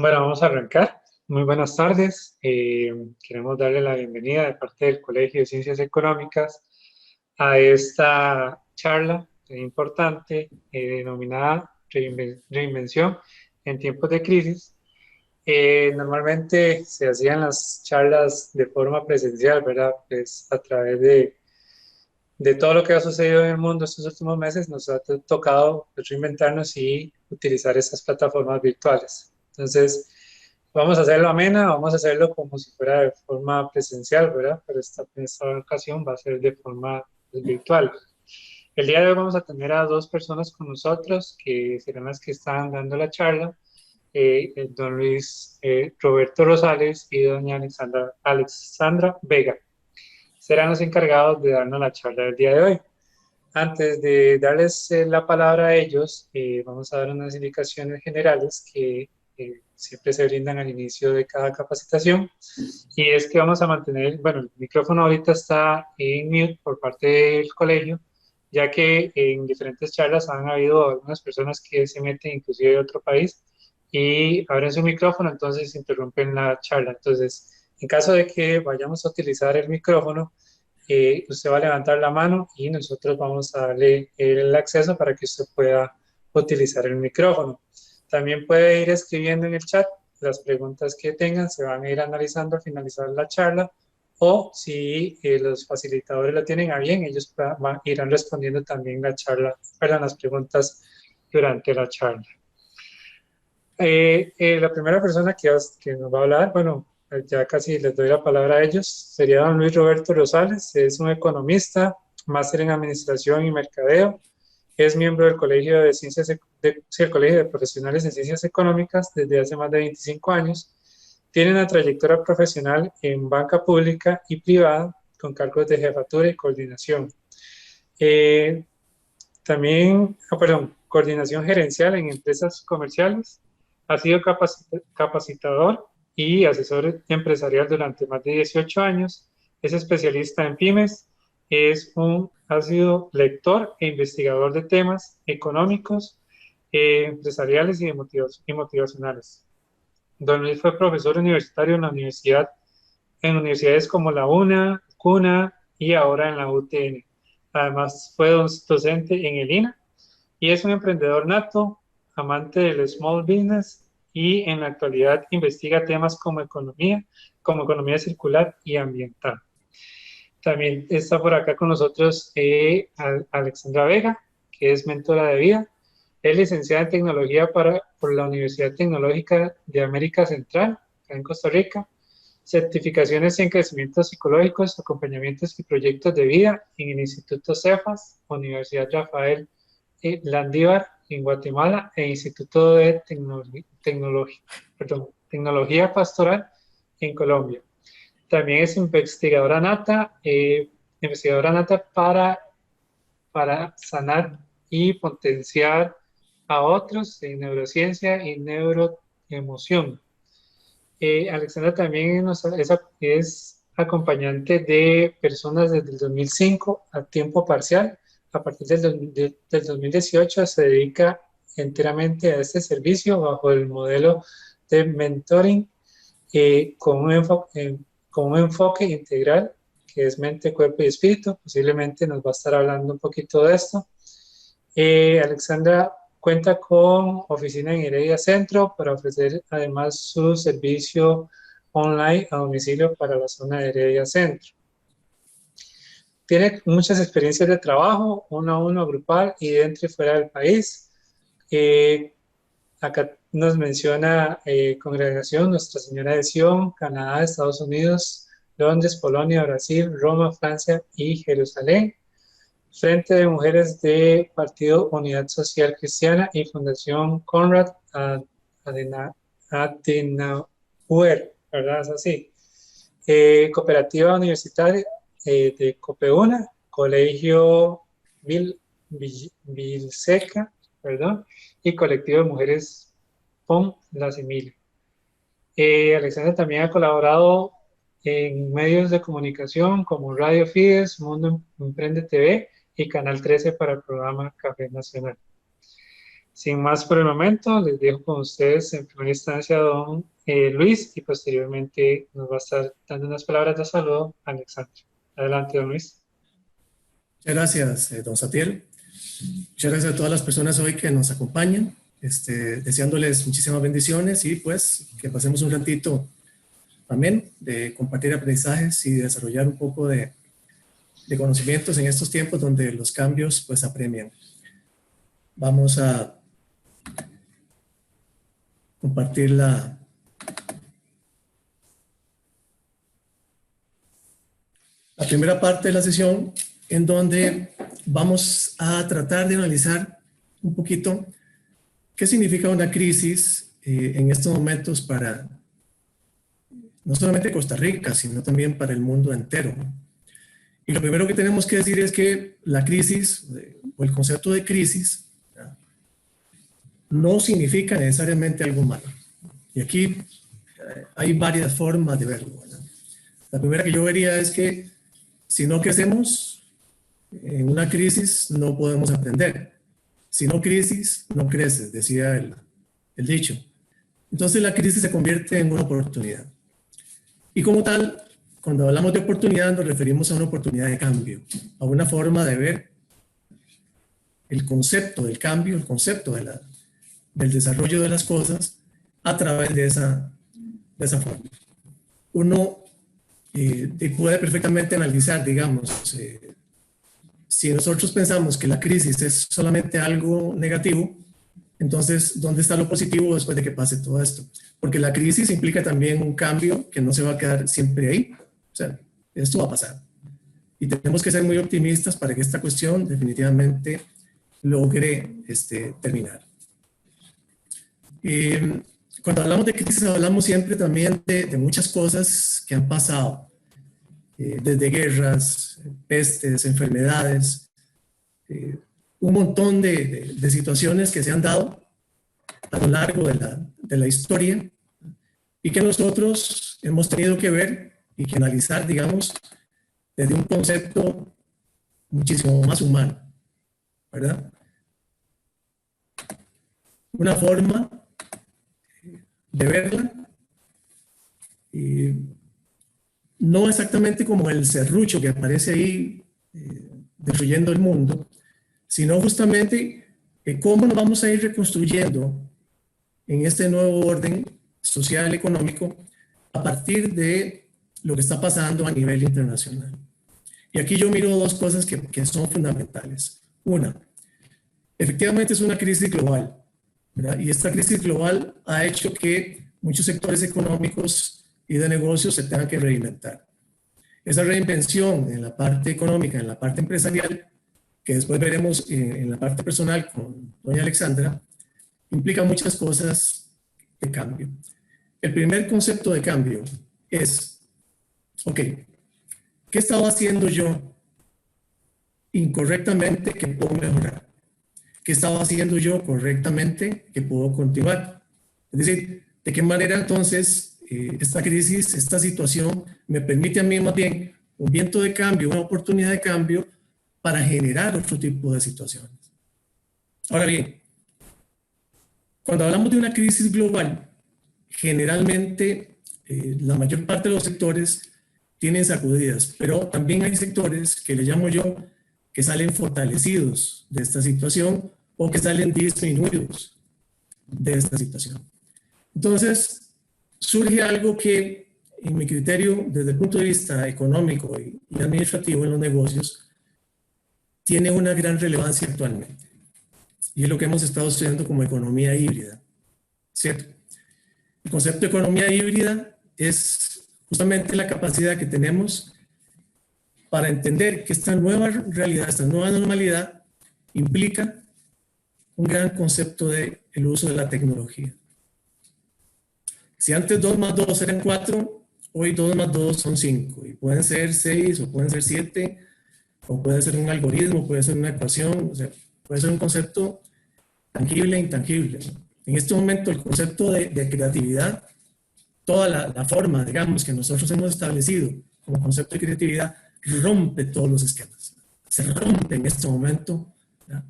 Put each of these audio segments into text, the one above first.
Bueno, vamos a arrancar. Muy buenas tardes. Queremos darle la bienvenida de parte del Colegio de Ciencias Económicas a esta charla importante denominada Reinvención en tiempos de crisis. Normalmente se hacían las charlas de forma presencial, ¿verdad? Pues a través de todo lo que ha sucedido en el mundo estos últimos meses, nos ha tocado reinventarnos y utilizar estas plataformas virtuales. Entonces, vamos a hacerlo amena, vamos a hacerlo como si fuera de forma presencial, ¿verdad? Pero en esta ocasión va a ser de forma virtual. El día de hoy vamos a tener a dos personas con nosotros que serán las que están dando la charla, don Luis Roberto Rosales y doña Alexandra Vega. Serán los encargados de darnos la charla del día de hoy. Antes de darles la palabra a ellos, vamos a dar unas indicaciones generales que siempre se brindan al inicio de cada capacitación. Y es que vamos a mantener, bueno, el micrófono ahorita está en mute por parte del colegio, ya que en diferentes charlas han habido algunas personas que se meten inclusive de otro país y abren su micrófono, entonces interrumpen la charla. Entonces, en caso de que vayamos a utilizar el micrófono, usted va a levantar la mano y nosotros vamos a darle el acceso para que usted pueda utilizar el micrófono. También puede ir escribiendo en el chat las preguntas que tengan, se van a ir analizando al finalizar la charla, o si los facilitadores lo tienen a bien, ellos irán respondiendo también las preguntas durante la charla. La primera persona que nos va a hablar, bueno, ya casi les doy la palabra a ellos, sería don Luis Roberto Rosales. Es un economista, máster en Administración y Mercadeo. Es miembro del Colegio de el Colegio de Profesionales en Ciencias Económicas desde hace más de 25 años. Tiene una trayectoria profesional en banca pública y privada con cargos de jefatura y coordinación. Coordinación gerencial en empresas comerciales. Ha sido capacitador y asesor empresarial durante más de 18 años. Es especialista en pymes. Ha sido lector e investigador de temas económicos, empresariales y motivacionales. Don Luis fue profesor universitario en universidades como la UNA, CUNA y ahora en la UTN. Además, fue docente en el INA y es un emprendedor nato, amante del small business, y en la actualidad investiga temas como economía circular y ambiental. También está por acá con nosotros Alexandra Vega, que es mentora de vida. Es licenciada en tecnología por la Universidad Tecnológica de América Central, acá en Costa Rica. Certificaciones en crecimiento psicológicos, acompañamientos y proyectos de vida en el Instituto Cefas, Universidad Rafael Landívar en Guatemala e Instituto de Tecnología Pastoral en Colombia. También es investigadora nata para sanar y potenciar a otros en neurociencia y neuroemoción. Alexandra también es acompañante de personas desde el 2005 a tiempo parcial. A partir del 2018 se dedica enteramente a este servicio bajo el modelo de mentoring con un enfoque integral que es mente, cuerpo y espíritu. Posiblemente nos va a estar hablando un poquito de esto. Alexandra cuenta con oficina en Heredia Centro para ofrecer además su servicio online a domicilio para la zona de Heredia Centro. Tiene muchas experiencias de trabajo, uno a uno, grupal y dentro y fuera del país. Acá nos menciona congregación Nuestra Señora de Sion, Canadá, Estados Unidos, Londres, Polonia, Brasil, Roma, Francia y Jerusalén. Frente de Mujeres de Partido Unidad Social Cristiana y Fundación Konrad Adenauer, ¿verdad? Es así. Cooperativa Universitaria de Copeuna, Colegio Vilseca, perdón, y Colectivo de Mujeres PON La Semilla. Alexandra también ha colaborado en medios de comunicación como Radio Fides, Mundo Emprende TV y Canal 13 para el programa Café Nacional. sin más por el momento, les dejo con ustedes en primera instancia a don Luis y posteriormente nos va a estar dando unas palabras de saludo a Alexandra. Adelante, don Luis. Muchas gracias, don Satiel. Muchas gracias a todas las personas hoy que nos acompañan, deseándoles muchísimas bendiciones y pues que pasemos un ratito también de compartir aprendizajes y desarrollar un poco de conocimientos en estos tiempos donde los cambios pues apremian. Vamos a compartir la primera parte de la sesión, en donde vamos a tratar de analizar un poquito qué significa una crisis en estos momentos para no solamente Costa Rica, sino también para el mundo entero. Y lo primero que tenemos que decir es que la crisis, o el concepto de crisis, no significa necesariamente algo malo. Y aquí hay varias formas de verlo, ¿verdad? La primera que yo vería es que si no crecemos en una crisis, no podemos aprender. Si no crisis, no creces, decía el dicho. Entonces la crisis se convierte en una oportunidad. Y como tal, cuando hablamos de oportunidad, nos referimos a una oportunidad de cambio, a una forma de ver el concepto del cambio, el concepto del desarrollo de las cosas a través de esa forma. Uno puede perfectamente analizar, digamos, si nosotros pensamos que la crisis es solamente algo negativo, entonces, ¿dónde está lo positivo después de que pase todo esto? Porque la crisis implica también un cambio que no se va a quedar siempre ahí. O sea, esto va a pasar. Y tenemos que ser muy optimistas para que esta cuestión definitivamente logre terminar. Cuando hablamos de crisis, hablamos siempre también de muchas cosas que han pasado. Desde guerras, pestes, enfermedades, un montón de situaciones que se han dado a lo largo de la historia y que nosotros hemos tenido que ver y que analizar, digamos, desde un concepto muchísimo más humano, ¿verdad? Una forma de verla, no exactamente como el serrucho que aparece ahí destruyendo el mundo, sino justamente cómo nos vamos a ir reconstruyendo en este nuevo orden social, económico, a partir de lo que está pasando a nivel internacional. Y aquí yo miro dos cosas que son fundamentales. Una, efectivamente es una crisis global, ¿verdad? Y esta crisis global ha hecho que muchos sectores económicos y de negocios se tengan que reinventar. Esa reinvención en la parte económica, en la parte empresarial, que después veremos en la parte personal con doña Alexandra, implica muchas cosas de cambio. El primer concepto de cambio es, ok, ¿qué estaba haciendo yo incorrectamente que puedo mejorar? ¿Qué estaba haciendo yo correctamente que puedo continuar? Es decir, ¿de qué manera entonces esta crisis, esta situación me permite a mí más bien un viento de cambio, una oportunidad de cambio para generar otro tipo de situaciones? Ahora bien, cuando hablamos de una crisis global, generalmente la mayor parte de los sectores tienen sacudidas, pero también hay sectores que le llamo yo que salen fortalecidos de esta situación o que salen disminuidos de esta situación. Entonces, surge algo que, en mi criterio, desde el punto de vista económico y administrativo en los negocios, tiene una gran relevancia actualmente. Y es lo que hemos estado estudiando como economía híbrida, ¿cierto? El concepto de economía híbrida es justamente la capacidad que tenemos para entender que esta nueva realidad, esta nueva normalidad, implica un gran concepto del uso de la tecnología. Si antes 2 más 2 eran 4, hoy 2 más 2 son 5. Y pueden ser 6 o pueden ser 7, o puede ser un algoritmo, puede ser una ecuación, o sea, puede ser un concepto tangible e intangible. En este momento el concepto de creatividad, toda la forma, digamos, que nosotros hemos establecido como concepto de creatividad, rompe todos los esquemas. Se rompe en este momento, ¿ya?,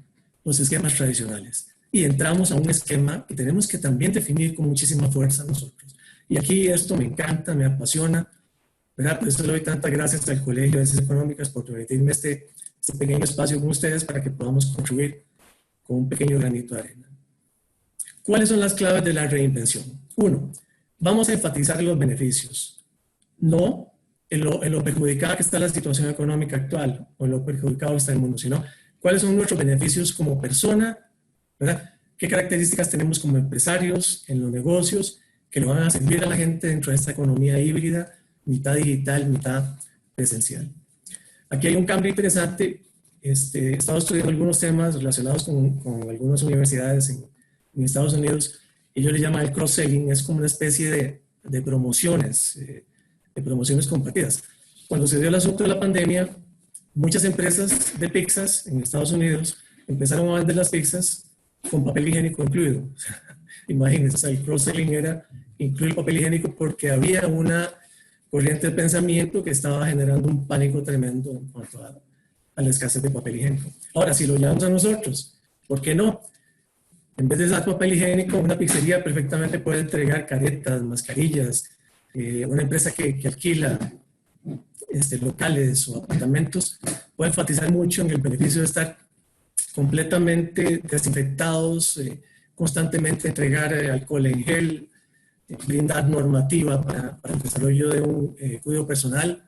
los esquemas tradicionales. y entramos a un esquema que tenemos que también definir con muchísima fuerza nosotros. Y aquí esto me encanta, me apasiona, ¿verdad? Por eso le doy tantas gracias al Colegio de Ciencias Económicas por permitirme este pequeño espacio con ustedes para que podamos contribuir con un pequeño granito de arena. ¿Cuáles son las claves de la reinvención? Uno, vamos a enfatizar los beneficios, no en lo perjudicada que está la situación económica actual o en lo perjudicado que está el mundo, sino cuáles son nuestros beneficios como persona, ¿verdad? ¿Qué características tenemos como empresarios en los negocios que le van a servir a la gente dentro de esta economía híbrida, mitad digital, mitad presencial? Aquí hay un cambio interesante. He estado estudiando algunos temas relacionados con algunas universidades en Estados Unidos. Ellos le llaman el cross-selling, es como una especie de promociones compartidas. Cuando se dio el asunto de la pandemia, muchas empresas de pizzas en Estados Unidos empezaron a vender las pizzas con papel higiénico incluido. Imagínense, o sea, el cross-selling era incluir el papel higiénico porque había una corriente de pensamiento que estaba generando un pánico tremendo en cuanto a la escasez de papel higiénico. Ahora, si lo llevamos a nosotros, ¿por qué no? En vez de dar papel higiénico, una pizzería perfectamente puede entregar caretas, mascarillas. Una empresa que alquila locales o apartamentos puede enfatizar mucho en el beneficio de estar completamente desinfectados, constantemente entregar alcohol en gel, brindar normativa para el desarrollo de un cuidado personal,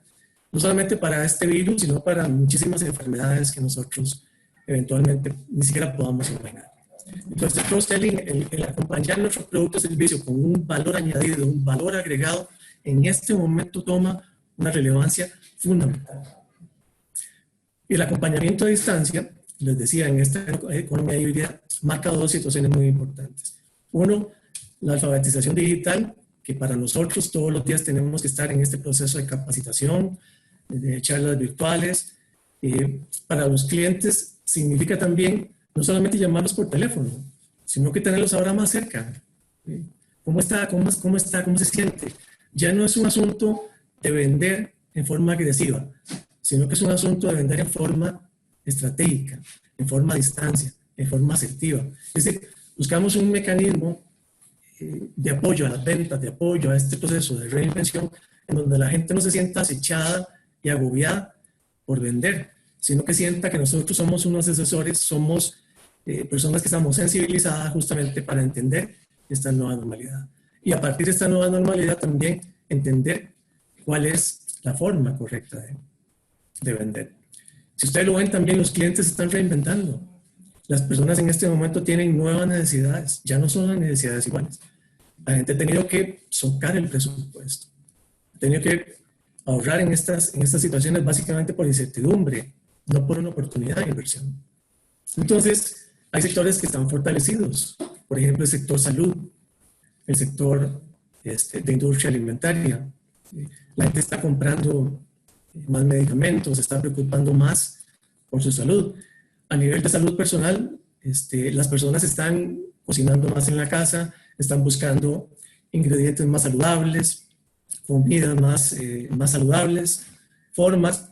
no solamente para este virus, sino para muchísimas enfermedades que nosotros eventualmente ni siquiera podamos imaginar. Entonces, el cross-selling, el acompañar nuestros productos y servicios con un valor añadido, un valor agregado, en este momento toma una relevancia fundamental. Y el acompañamiento a distancia, les decía, en esta economía híbrida, marca dos situaciones muy importantes. Uno, la alfabetización digital, que para nosotros todos los días tenemos que estar en este proceso de capacitación, de charlas virtuales. Para los clientes significa también no solamente llamarlos por teléfono, sino que tenerlos ahora más cerca. ¿Cómo está? ¿Cómo está? ¿Cómo se siente? Ya no es un asunto de vender en forma agresiva, sino que es un asunto de vender en forma estratégica, en forma a distancia, en forma asertiva. Es decir, buscamos un mecanismo de apoyo a las ventas, de apoyo a este proceso de reinvención, en donde la gente no se sienta acechada y agobiada por vender, sino que sienta que nosotros somos unos asesores, somos personas que estamos sensibilizadas justamente para entender esta nueva normalidad. Y a partir de esta nueva normalidad también entender cuál es la forma correcta de vender. Si ustedes lo ven, también los clientes se están reinventando. Las personas en este momento tienen nuevas necesidades, ya no son las necesidades iguales. La gente ha tenido que socar el presupuesto, ha tenido que ahorrar en estas situaciones básicamente por incertidumbre, no por una oportunidad de inversión. Entonces, hay sectores que están fortalecidos, por ejemplo, el sector salud, el sector de industria alimentaria. La gente está comprando más medicamentos, se está preocupando más por su salud. A nivel de salud personal, las personas están cocinando más en la casa, están buscando ingredientes más saludables, comidas más saludables, formas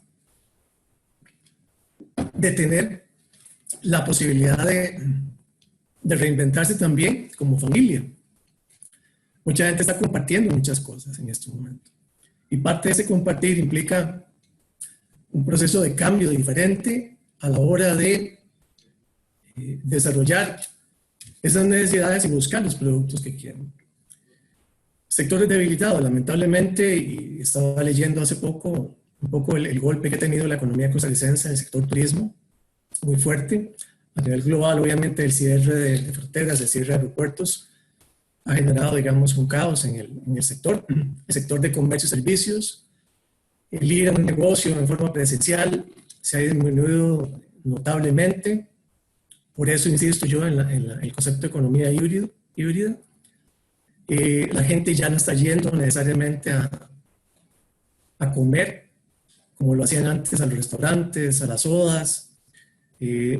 de tener la posibilidad de reinventarse también como familia. Mucha gente está compartiendo muchas cosas en este momento. Y parte de ese compartir implica un proceso de cambio diferente a la hora de desarrollar esas necesidades y buscar los productos que quieren. Sectores debilitados, lamentablemente, y estaba leyendo hace poco un poco el golpe que ha tenido la economía costarricense en el sector turismo, muy fuerte. A nivel global, obviamente, el cierre de fronteras, el cierre de aeropuertos, ha generado, digamos, un caos en el sector de comercio y servicios. El ir a un negocio en forma presencial se ha disminuido notablemente. Por eso insisto yo en el concepto de economía híbrida. La gente ya no está yendo necesariamente a comer como lo hacían antes, a los restaurantes, a las sodas.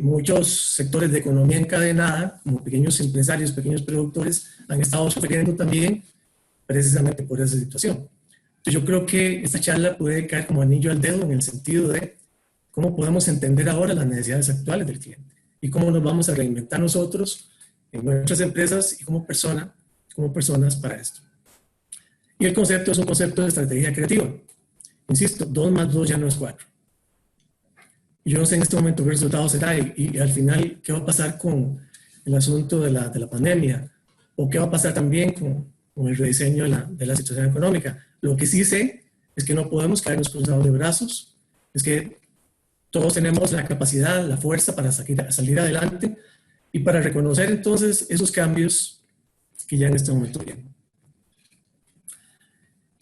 Muchos sectores de economía encadenada, como pequeños empresarios, pequeños productores, han estado sufriendo también precisamente por esa situación. Entonces yo creo que esta charla puede caer como anillo al dedo en el sentido de cómo podemos entender ahora las necesidades actuales del cliente y cómo nos vamos a reinventar nosotros en nuestras empresas y como personas para esto. Y el concepto es un concepto de estrategia creativa. Insisto, 2 más 2 ya no es 4. Yo no sé en este momento qué resultado será y al final qué va a pasar con el asunto de la pandemia o qué va a pasar también con el rediseño de la situación económica. Lo que sí sé es que no podemos caernos cruzados de brazos, es que todos tenemos la capacidad, la fuerza para salir adelante y para reconocer entonces esos cambios que ya en este momento vienen.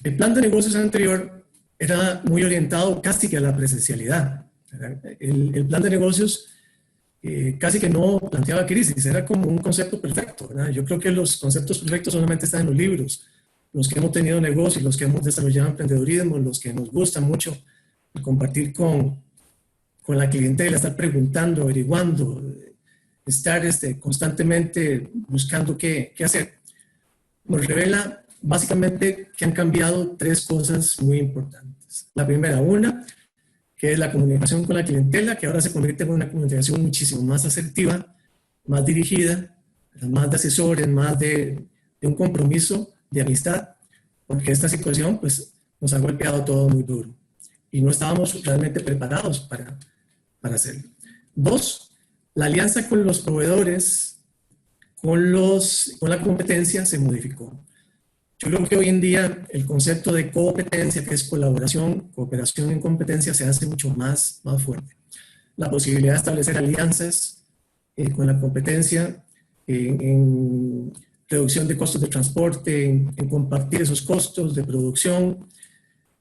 El plan de negocios anterior era muy orientado casi que a la presencialidad. El plan de negocios casi que no planteaba crisis, era como un concepto perfecto, ¿verdad? Yo creo que los conceptos perfectos solamente están en los libros, los que hemos tenido negocios, los que hemos desarrollado emprendedurismo, los que nos gusta mucho compartir con la clientela, estar preguntando, averiguando, estar constantemente buscando qué hacer. Nos revela básicamente que han cambiado 3 cosas muy importantes. La primera, que es la comunicación con la clientela, que ahora se convierte en una comunicación muchísimo más asertiva, más dirigida, más de asesores, más de un compromiso de amistad, porque esta situación pues, nos ha golpeado todo muy duro y no estábamos realmente preparados para hacerlo. 2, la alianza con los proveedores, con la competencia se modificó. Yo creo que hoy en día el concepto de competencia, que es colaboración, cooperación en competencia, se hace mucho más fuerte. La posibilidad de establecer alianzas con la competencia en reducción de costos de transporte, en compartir esos costos de producción,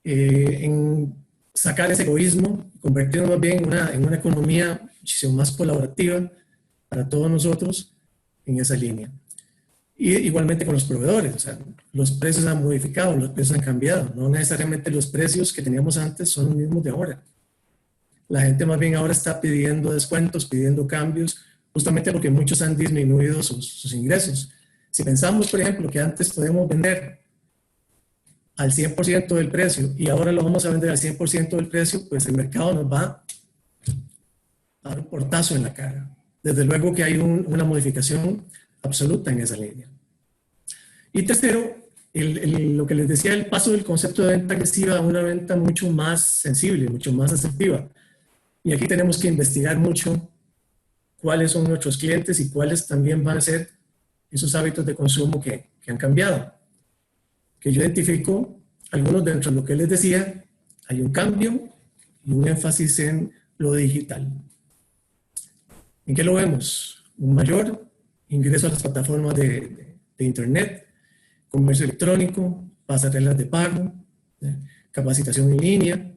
en sacar ese egoísmo, convertirnos más bien en una economía muchísimo más colaborativa para todos nosotros en esa línea. Y igualmente con los proveedores, o sea, los precios han modificado, los precios han cambiado, no necesariamente los precios que teníamos antes son los mismos de ahora. La gente más bien ahora está pidiendo descuentos, pidiendo cambios, justamente porque muchos han disminuido sus ingresos. Si pensamos, por ejemplo, que antes podíamos vender al 100% del precio y ahora lo vamos a vender al 100% del precio, pues el mercado nos va a dar un portazo en la cara. Desde luego que hay una modificación absoluta en esa línea. Y tercero, lo que les decía, el paso del concepto de venta agresiva a una venta mucho más sensible, mucho más asertiva. Y aquí tenemos que investigar mucho cuáles son nuestros clientes y cuáles también van a ser esos hábitos de consumo que han cambiado. Que yo identifico algunos dentro de lo que les decía, hay un cambio y un énfasis en lo digital. ¿En qué lo vemos? Un mayor ingreso a las plataformas de Internet, comercio electrónico, pasarelas de pago, capacitación en línea,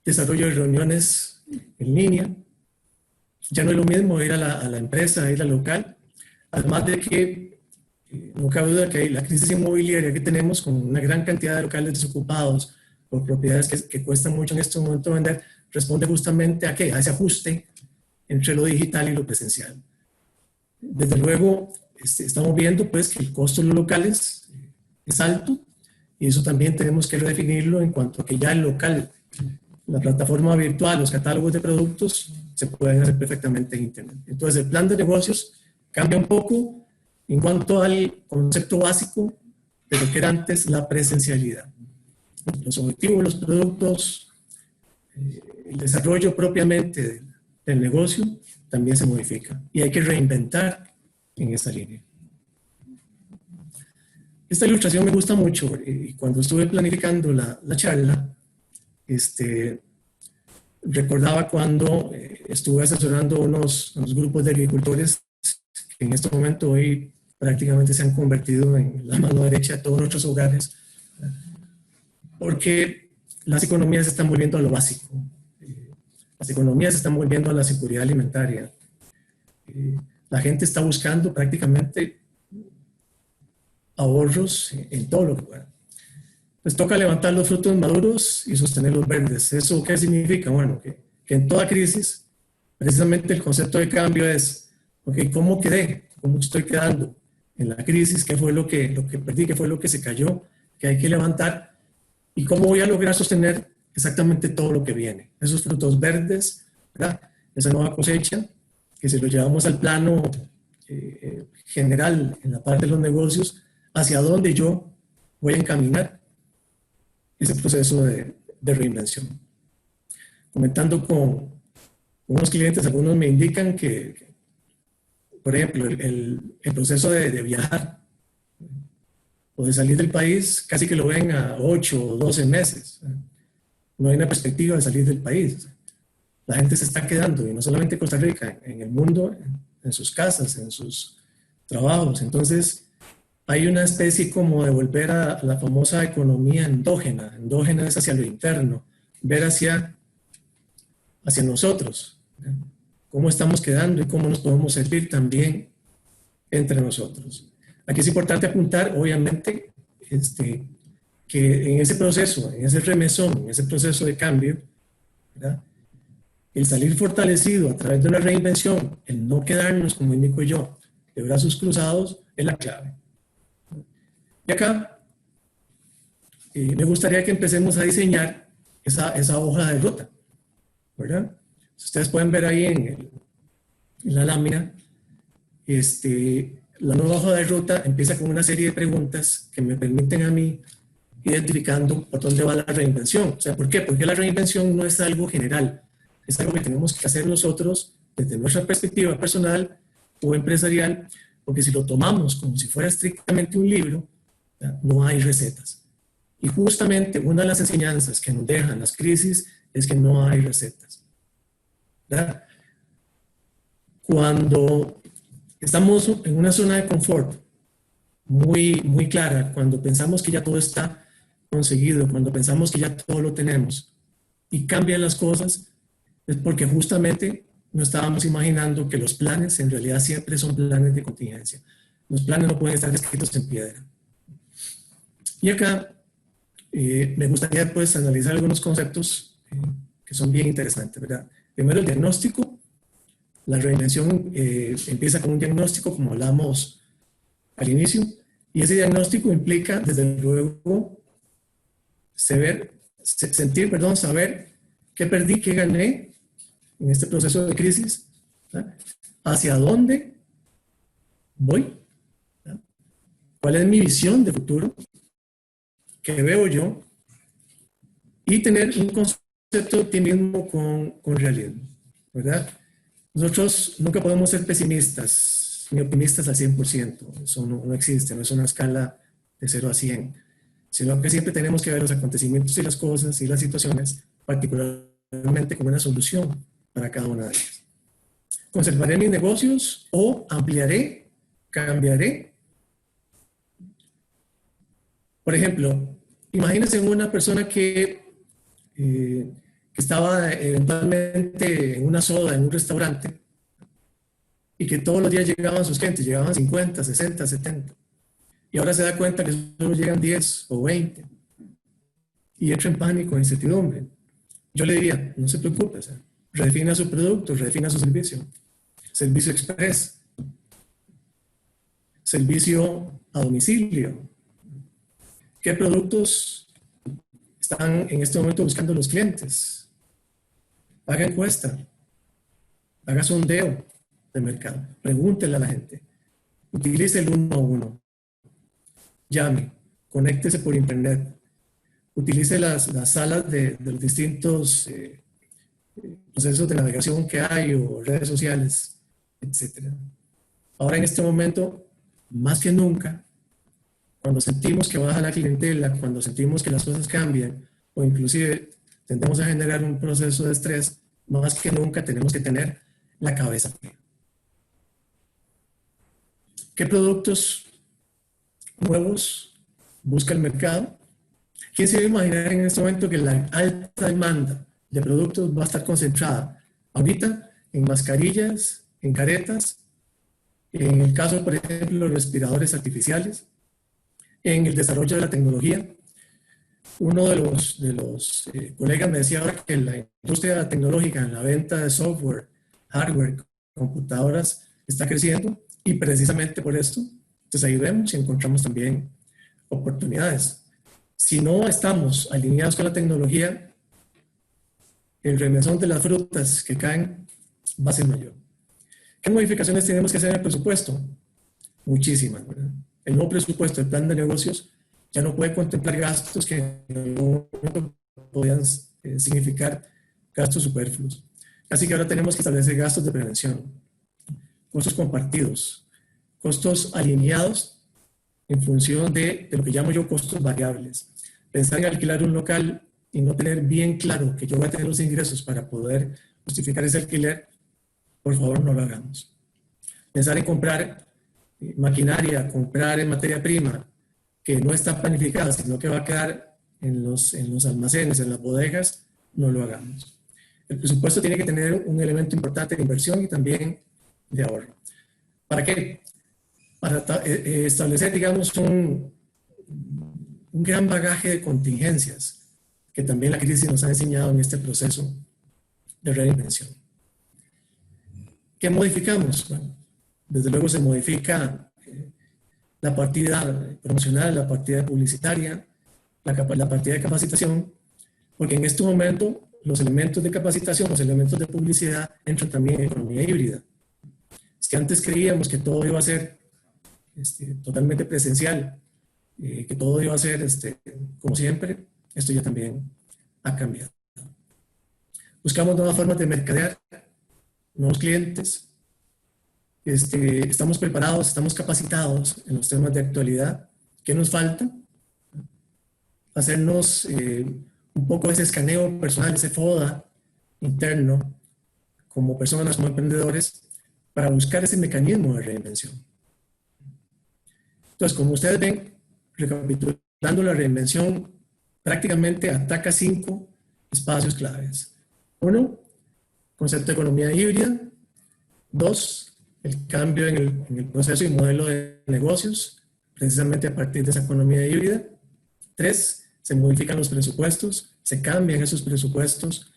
desarrollo de reuniones en línea. Ya no es lo mismo ir a la empresa, ir al local, además de que no cabe duda que la crisis inmobiliaria que tenemos con una gran cantidad de locales desocupados por propiedades que cuestan mucho en este momento vender, responde justamente a ¿qué? A ese ajuste entre lo digital y lo presencial. Desde luego, estamos viendo pues, que el costo de los locales es alto y eso también tenemos que redefinirlo en cuanto a que ya el local, la plataforma virtual, los catálogos de productos se pueden hacer perfectamente en Internet. Entonces, el plan de negocios cambia un poco en cuanto al concepto básico de lo que era antes la presencialidad. Los objetivos de los productos, el desarrollo propiamente del negocio también se modifica y hay que reinventar en esa línea. Esta ilustración me gusta mucho y cuando estuve planificando la charla, recordaba cuando estuve asesorando unos grupos de agricultores que en este momento hoy prácticamente se han convertido en la mano derecha de todos nuestros hogares, porque las economías se están volviendo a lo básico. Las economías se están volviendo a la seguridad alimentaria. La gente está buscando prácticamente ahorros en todo lo que pueda. Pues toca levantar los frutos maduros y sostener los verdes. ¿Eso qué significa? Bueno, que en toda crisis, precisamente el concepto de cambio es, okay, ¿cómo quedé? ¿Cómo estoy quedando en la crisis? ¿Qué fue lo que perdí? ¿Qué fue lo que se cayó? ¿Qué hay que levantar? ¿Y cómo voy a lograr sostener exactamente todo lo que viene? Esos frutos verdes, ¿verdad? Esa nueva cosecha, que si lo llevamos al plano general en la parte de los negocios, hacia dónde yo voy a encaminar ese proceso de reinvención. Comentando con unos clientes, algunos me indican que por ejemplo, el proceso de viajar o de salir del país casi que lo ven a 8 o 12 meses. No hay una perspectiva de salir del país. La gente se está quedando, y no solamente en Costa Rica, en el mundo, en sus casas, en sus trabajos. Entonces, hay una especie como de volver a la famosa economía endógena. Endógena es hacia lo interno, ver hacia nosotros, cómo estamos quedando y cómo nos podemos servir también entre nosotros. Aquí es importante apuntar, obviamente, que en ese proceso, en ese remesón, en ese proceso de cambio, ¿verdad?, el salir fortalecido a través de una reinvención, el no quedarnos, como indico yo, de brazos cruzados, es la clave. Y acá me gustaría que empecemos a diseñar esa hoja de ruta, ¿verdad? Ustedes pueden ver ahí en la lámina, la nueva hoja de ruta empieza con una serie de preguntas que me permiten a mí identificando por dónde va la reinvención. O sea, ¿por qué? Porque la reinvención no es algo general, es algo que tenemos que hacer nosotros desde nuestra perspectiva personal o empresarial, porque si lo tomamos como si fuera estrictamente un libro, no hay recetas. Y justamente una de las enseñanzas que nos dejan las crisis es que no hay recetas, ¿verdad? Cuando estamos en una zona de confort muy, muy clara, cuando pensamos que ya todo está conseguido, cuando pensamos que ya todo lo tenemos y cambian las cosas, es porque justamente no estábamos imaginando que los planes en realidad siempre son planes de contingencia. Los planes no pueden estar escritos en piedra. Y acá me gustaría pues analizar algunos conceptos que son bien interesantes, ¿verdad? Primero, el diagnóstico. La reinvención empieza con un diagnóstico, como hablamos al inicio, y ese diagnóstico implica, desde luego, saber qué perdí, qué gané en este proceso de crisis, ¿verdad?, hacia dónde voy, ¿verdad?, cuál es mi visión de futuro, qué veo yo, y tener un concepto de ti mismo con realismo, ¿verdad? Nosotros nunca podemos ser pesimistas ni optimistas al 100%. Eso no existe, no es una escala de 0 a 100, sino que siempre tenemos que ver los acontecimientos y las cosas y las situaciones, particularmente como una solución para cada una de ellas. ¿Conservaré mis negocios o ampliaré, cambiaré? Por ejemplo, imagínense una persona que estaba eventualmente en una soda, en un restaurante, y que todos los días llegaban sus clientes, llegaban 50, 60, 70. Y ahora se da cuenta que solo llegan 10 o 20. Y entra en pánico, en incertidumbre. Yo le diría, no se preocupe, redefina su producto, redefina su servicio. Servicio express. Servicio a domicilio. ¿Qué productos están en este momento buscando los clientes? Haga encuesta. Haga sondeo de mercado. Pregúntele a la gente. Utilice el 1 a 1. Llame. Conéctese por internet. Utilice las salas de los distintos procesos de navegación que hay o redes sociales, etc. Ahora en este momento, más que nunca, cuando sentimos que baja la clientela, cuando sentimos que las cosas cambian o inclusive tendemos a generar un proceso de estrés, más que nunca tenemos que tener la cabeza fría. ¿Qué productos nuevos busca el mercado? ¿Quién se debe imaginar en este momento que la alta demanda de productos va a estar concentrada ahorita en mascarillas, en caretas, en el caso, por ejemplo, de respiradores artificiales, en el desarrollo de la tecnología? Uno de los colegas me decía ahora que la industria tecnológica en la venta de software, hardware, computadoras está creciendo, y precisamente por esto, entonces ahí vemos y encontramos también oportunidades. Si no estamos alineados con la tecnología, el remesón de las frutas que caen va a ser mayor. ¿Qué modificaciones tenemos que hacer en el presupuesto? Muchísimas, ¿verdad? El nuevo presupuesto, el plan de negocios, ya no puede contemplar gastos que en algún momento podían significar gastos superfluos. Así que ahora tenemos que establecer gastos de prevención, costos compartidos, costos alineados en función de lo que llamo yo costos variables. Pensar en alquilar un local y no tener bien claro que yo voy a tener los ingresos para poder justificar ese alquiler, por favor no lo hagamos. Pensar en comprar maquinaria, comprar en materia prima que no está planificada, sino que va a quedar en los almacenes, en las bodegas, no lo hagamos. El presupuesto tiene que tener un elemento importante de inversión y también de ahorro. ¿Para qué? Para establecer, digamos, un gran bagaje de contingencias que también la crisis nos ha enseñado en este proceso de reinvención. ¿Qué modificamos? Bueno, desde luego se modifica la partida promocional, la partida publicitaria, la partida de capacitación, porque en este momento los elementos de capacitación, los elementos de publicidad entran también en economía híbrida. Es que antes creíamos que todo iba a ser totalmente presencial, que todo iba a ser como siempre. Esto ya también ha cambiado. Buscamos nuevas formas de mercadear, nuevos clientes. Estamos preparados, estamos capacitados en los temas de actualidad. ¿Qué nos falta? Hacernos un poco ese escaneo personal, ese FODA interno, como personas, como emprendedores, para buscar ese mecanismo de reinvención. Entonces, como ustedes ven, recapitulando la reinvención, prácticamente ataca 5 espacios claves. 1, concepto de economía híbrida. 2, el cambio en el proceso y modelo de negocios, precisamente a partir de esa economía híbrida. 3, se modifican los presupuestos, se cambian esos presupuestos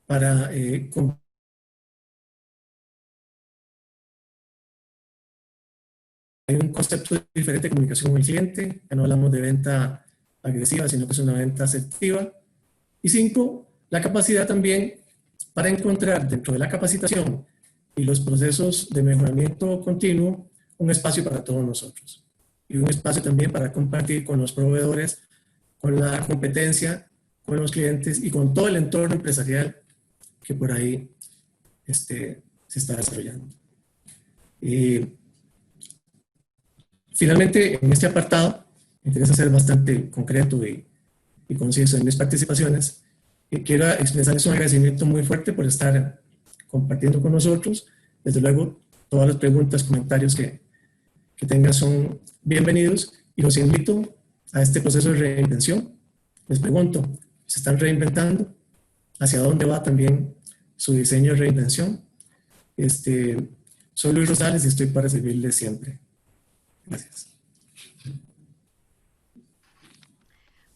para hay un concepto diferente de comunicación con el cliente, ya no hablamos de venta agresiva, sino que es una venta asertiva. Y 5, la capacidad también para encontrar dentro de la capacitación y los procesos de mejoramiento continuo un espacio para todos nosotros. Y un espacio también para compartir con los proveedores, con la competencia, con los clientes y con todo el entorno empresarial que por ahí se está desarrollando. Y finalmente, en este apartado, me interesa ser bastante concreto y conciso en mis participaciones. Y quiero expresarles un agradecimiento muy fuerte por estar compartiendo con nosotros. Desde luego, todas las preguntas, comentarios que tengan son bienvenidos y los invito a este proceso de reinvención. Les pregunto, ¿se están reinventando? ¿Hacia dónde va también su diseño de reinvención? Soy Luis Rosales y estoy para servirles siempre. Gracias.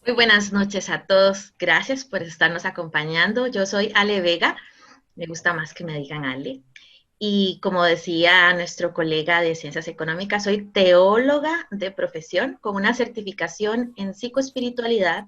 Muy buenas noches a todos. Gracias por estarnos acompañando. Yo soy Ale Vega. Me gusta más que me digan Ale. Y como decía nuestro colega de Ciencias Económicas, soy teóloga de profesión con una certificación en psicoespiritualidad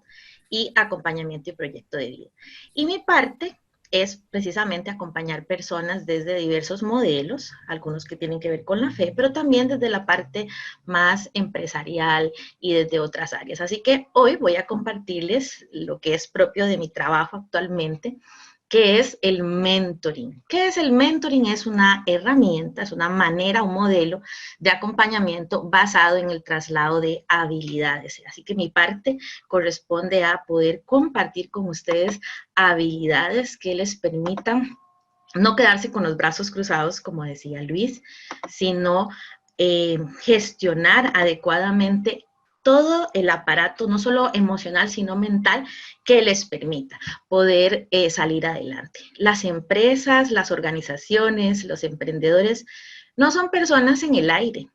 y acompañamiento y proyecto de vida. Y mi parte es precisamente acompañar personas desde diversos modelos, algunos que tienen que ver con la fe, pero también desde la parte más empresarial y desde otras áreas. Así que hoy voy a compartirles lo que es propio de mi trabajo actualmente, que es el mentoring. ¿Qué es el mentoring? Es una herramienta, es una manera, un modelo de acompañamiento basado en el traslado de habilidades. Así que mi parte corresponde a poder compartir con ustedes habilidades que les permitan no quedarse con los brazos cruzados, como decía Luis, sino gestionar adecuadamente todo el aparato, no solo emocional, sino mental, que les permita poder salir adelante. Las empresas, las organizaciones, los emprendedores no son personas en el aire.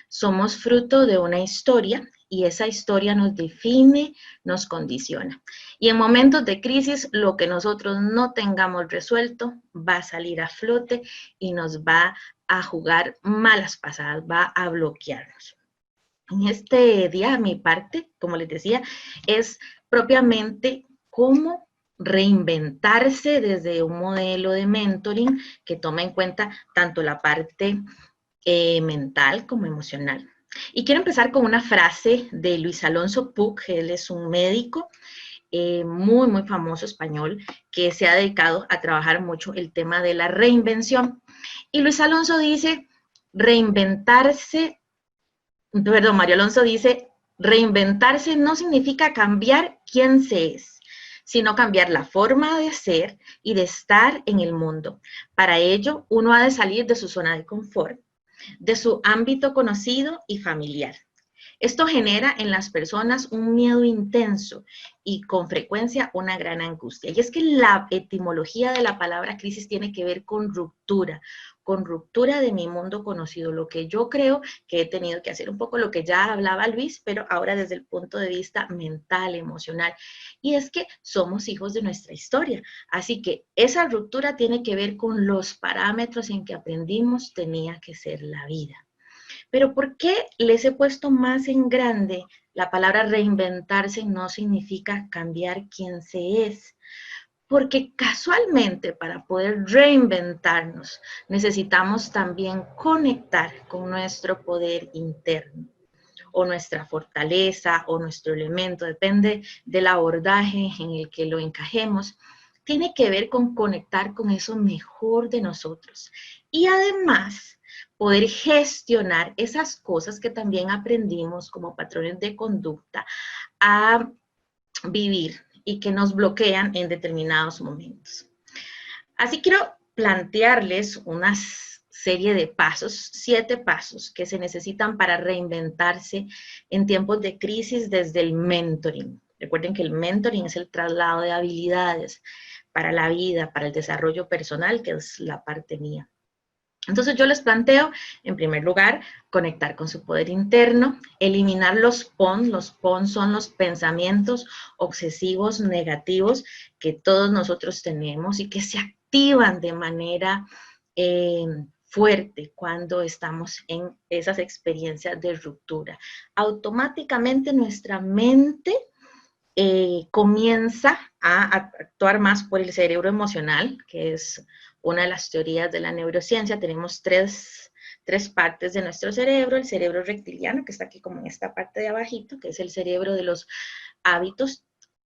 Somos fruto de una historia y esa historia nos define, nos condiciona. Y en momentos de crisis, lo que nosotros no tengamos resuelto va a salir a flote y nos va a jugar malas pasadas, va a bloquearnos. En este día, mi parte, como les decía, es propiamente cómo reinventarse desde un modelo de mentoring que toma en cuenta tanto la parte mental como emocional. Y quiero empezar con una frase de Luis Alonso Puig, él es un médico muy, muy famoso español, que se ha dedicado a trabajar mucho el tema de la reinvención. Y Luis Alonso dice, Mario Alonso dice, reinventarse no significa cambiar quién se es, sino cambiar la forma de ser y de estar en el mundo. Para ello, uno ha de salir de su zona de confort, de su ámbito conocido y familiar. Esto genera en las personas un miedo intenso y con frecuencia una gran angustia. Y es que la etimología de la palabra crisis tiene que ver con ruptura de mi mundo conocido, lo que yo creo que he tenido que hacer, un poco lo que ya hablaba Luis, pero ahora desde el punto de vista mental, emocional. Y es que somos hijos de nuestra historia. Así que esa ruptura tiene que ver con los parámetros en que aprendimos tenía que ser la vida. Pero ¿por qué les he puesto más en grande? La palabra reinventarse no significa cambiar quién se es. Porque casualmente para poder reinventarnos necesitamos también conectar con nuestro poder interno o nuestra fortaleza o nuestro elemento, depende del abordaje en el que lo encajemos, tiene que ver con conectar con eso mejor de nosotros. Y además, poder gestionar esas cosas que también aprendimos como patrones de conducta a vivir y que nos bloquean en determinados momentos. Así quiero plantearles una serie de pasos, 7 pasos que se necesitan para reinventarse en tiempos de crisis desde el mentoring. Recuerden que el mentoring es el traslado de habilidades para la vida, para el desarrollo personal, que es la parte mía. Entonces yo les planteo, en primer lugar, conectar con su poder interno, eliminar los PON. Los PON son los pensamientos obsesivos negativos que todos nosotros tenemos y que se activan de manera fuerte cuando estamos en esas experiencias de ruptura. Automáticamente nuestra mente comienza a actuar más por el cerebro emocional, que es una de las teorías de la neurociencia. Tenemos tres partes de nuestro cerebro: el cerebro reptiliano, que está aquí como en esta parte de abajito, que es el cerebro de los hábitos;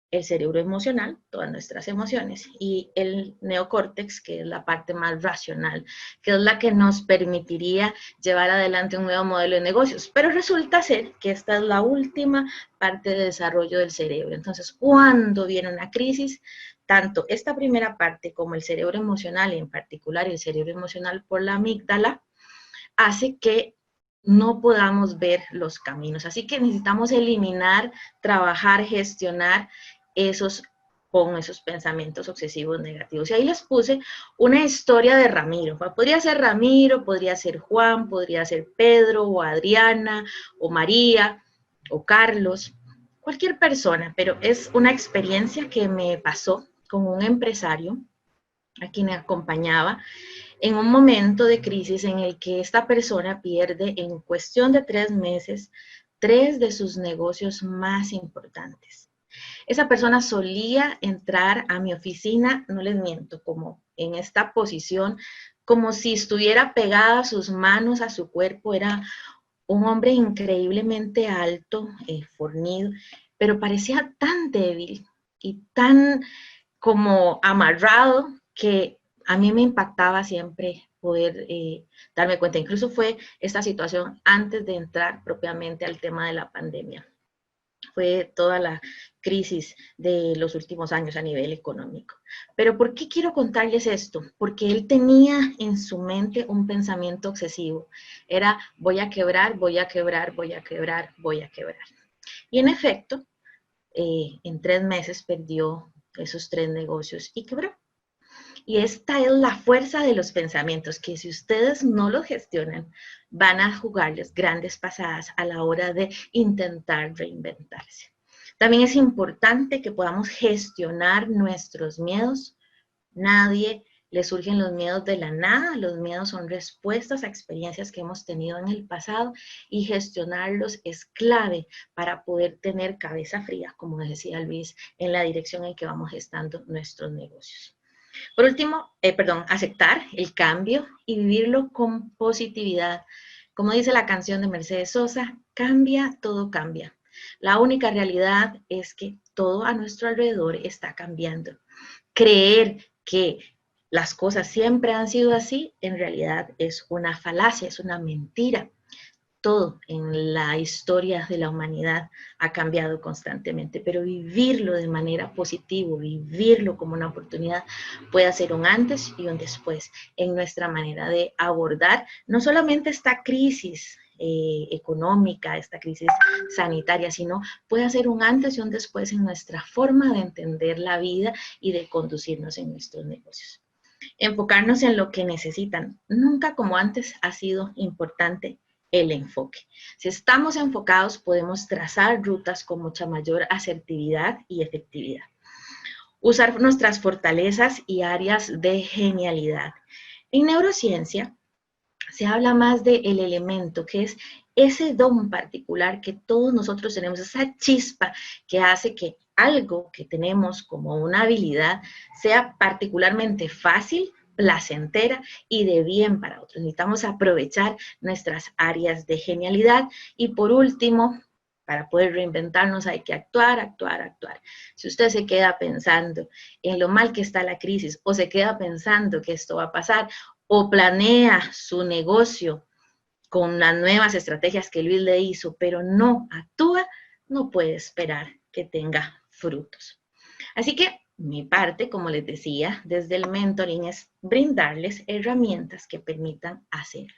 el cerebro emocional, todas nuestras emociones; y el neocórtex, que es la parte más racional, que es la que nos permitiría llevar adelante un nuevo modelo de negocios. Pero resulta ser que esta es la última parte de desarrollo del cerebro. Entonces, cuando viene una crisis, tanto esta primera parte como el cerebro emocional, y en particular el cerebro emocional por la amígdala, hace que no podamos ver los caminos. Así que necesitamos eliminar, trabajar, gestionar esos pensamientos obsesivos negativos. Y ahí les puse una historia de Ramiro. Podría ser Ramiro, podría ser Juan, podría ser Pedro, o Adriana, o María, o Carlos, cualquier persona, pero es una experiencia que me pasó con un empresario a quien me acompañaba en un momento de crisis en el que esta persona pierde en cuestión de 3 meses 3 de sus negocios más importantes. Esa persona solía entrar a mi oficina, no les miento, como en esta posición, como si estuviera pegada sus manos a su cuerpo. Era un hombre increíblemente alto, fornido, pero parecía tan débil y tan como amarrado que a mí me impactaba siempre poder darme cuenta. Incluso fue esta situación antes de entrar propiamente al tema de la pandemia. Fue toda la crisis de los últimos años a nivel económico. Pero ¿por qué quiero contarles esto? Porque él tenía en su mente un pensamiento obsesivo. Era: voy a quebrar, voy a quebrar, voy a quebrar, voy a quebrar. Y en efecto, en 3 meses perdió esos 3 negocios y quebró. Y esta es la fuerza de los pensamientos, que si ustedes no los gestionan, van a jugarles grandes pasadas a la hora de intentar reinventarse. También es importante que podamos gestionar nuestros miedos. Nadie le surgen los miedos de la nada. Los miedos son respuestas a experiencias que hemos tenido en el pasado y gestionarlos es clave para poder tener cabeza fría, como decía Luis, en la dirección en que vamos gestando nuestros negocios. Por último, aceptar el cambio y vivirlo con positividad. Como dice la canción de Mercedes Sosa, cambia, todo cambia. La única realidad es que todo a nuestro alrededor está cambiando. Creer que las cosas siempre han sido así, en realidad es una falacia, es una mentira. Todo en la historia de la humanidad ha cambiado constantemente, pero vivirlo de manera positiva, vivirlo como una oportunidad, puede ser un antes y un después en nuestra manera de abordar no solamente esta crisis económica, esta crisis sanitaria, sino puede ser un antes y un después en nuestra forma de entender la vida y de conducirnos en nuestros negocios. Enfocarnos en lo que necesitan. Nunca como antes ha sido importante el enfoque. Si estamos enfocados, podemos trazar rutas con mucha mayor asertividad y efectividad. Usar nuestras fortalezas y áreas de genialidad. En neurociencia se habla más del elemento que es ese don particular que todos nosotros tenemos, esa chispa que hace que algo que tenemos como una habilidad sea particularmente fácil, placentera y de bien para otros. Necesitamos aprovechar nuestras áreas de genialidad. Y por último, para poder reinventarnos hay que actuar, actuar, actuar. Si usted se queda pensando en lo mal que está la crisis o se queda pensando que esto va a pasar o planea su negocio con las nuevas estrategias que Luis le hizo, pero no actúa, no puede esperar que tenga frutos. Así que mi parte, como les decía, desde el mentoring es brindarles herramientas que permitan hacerlo.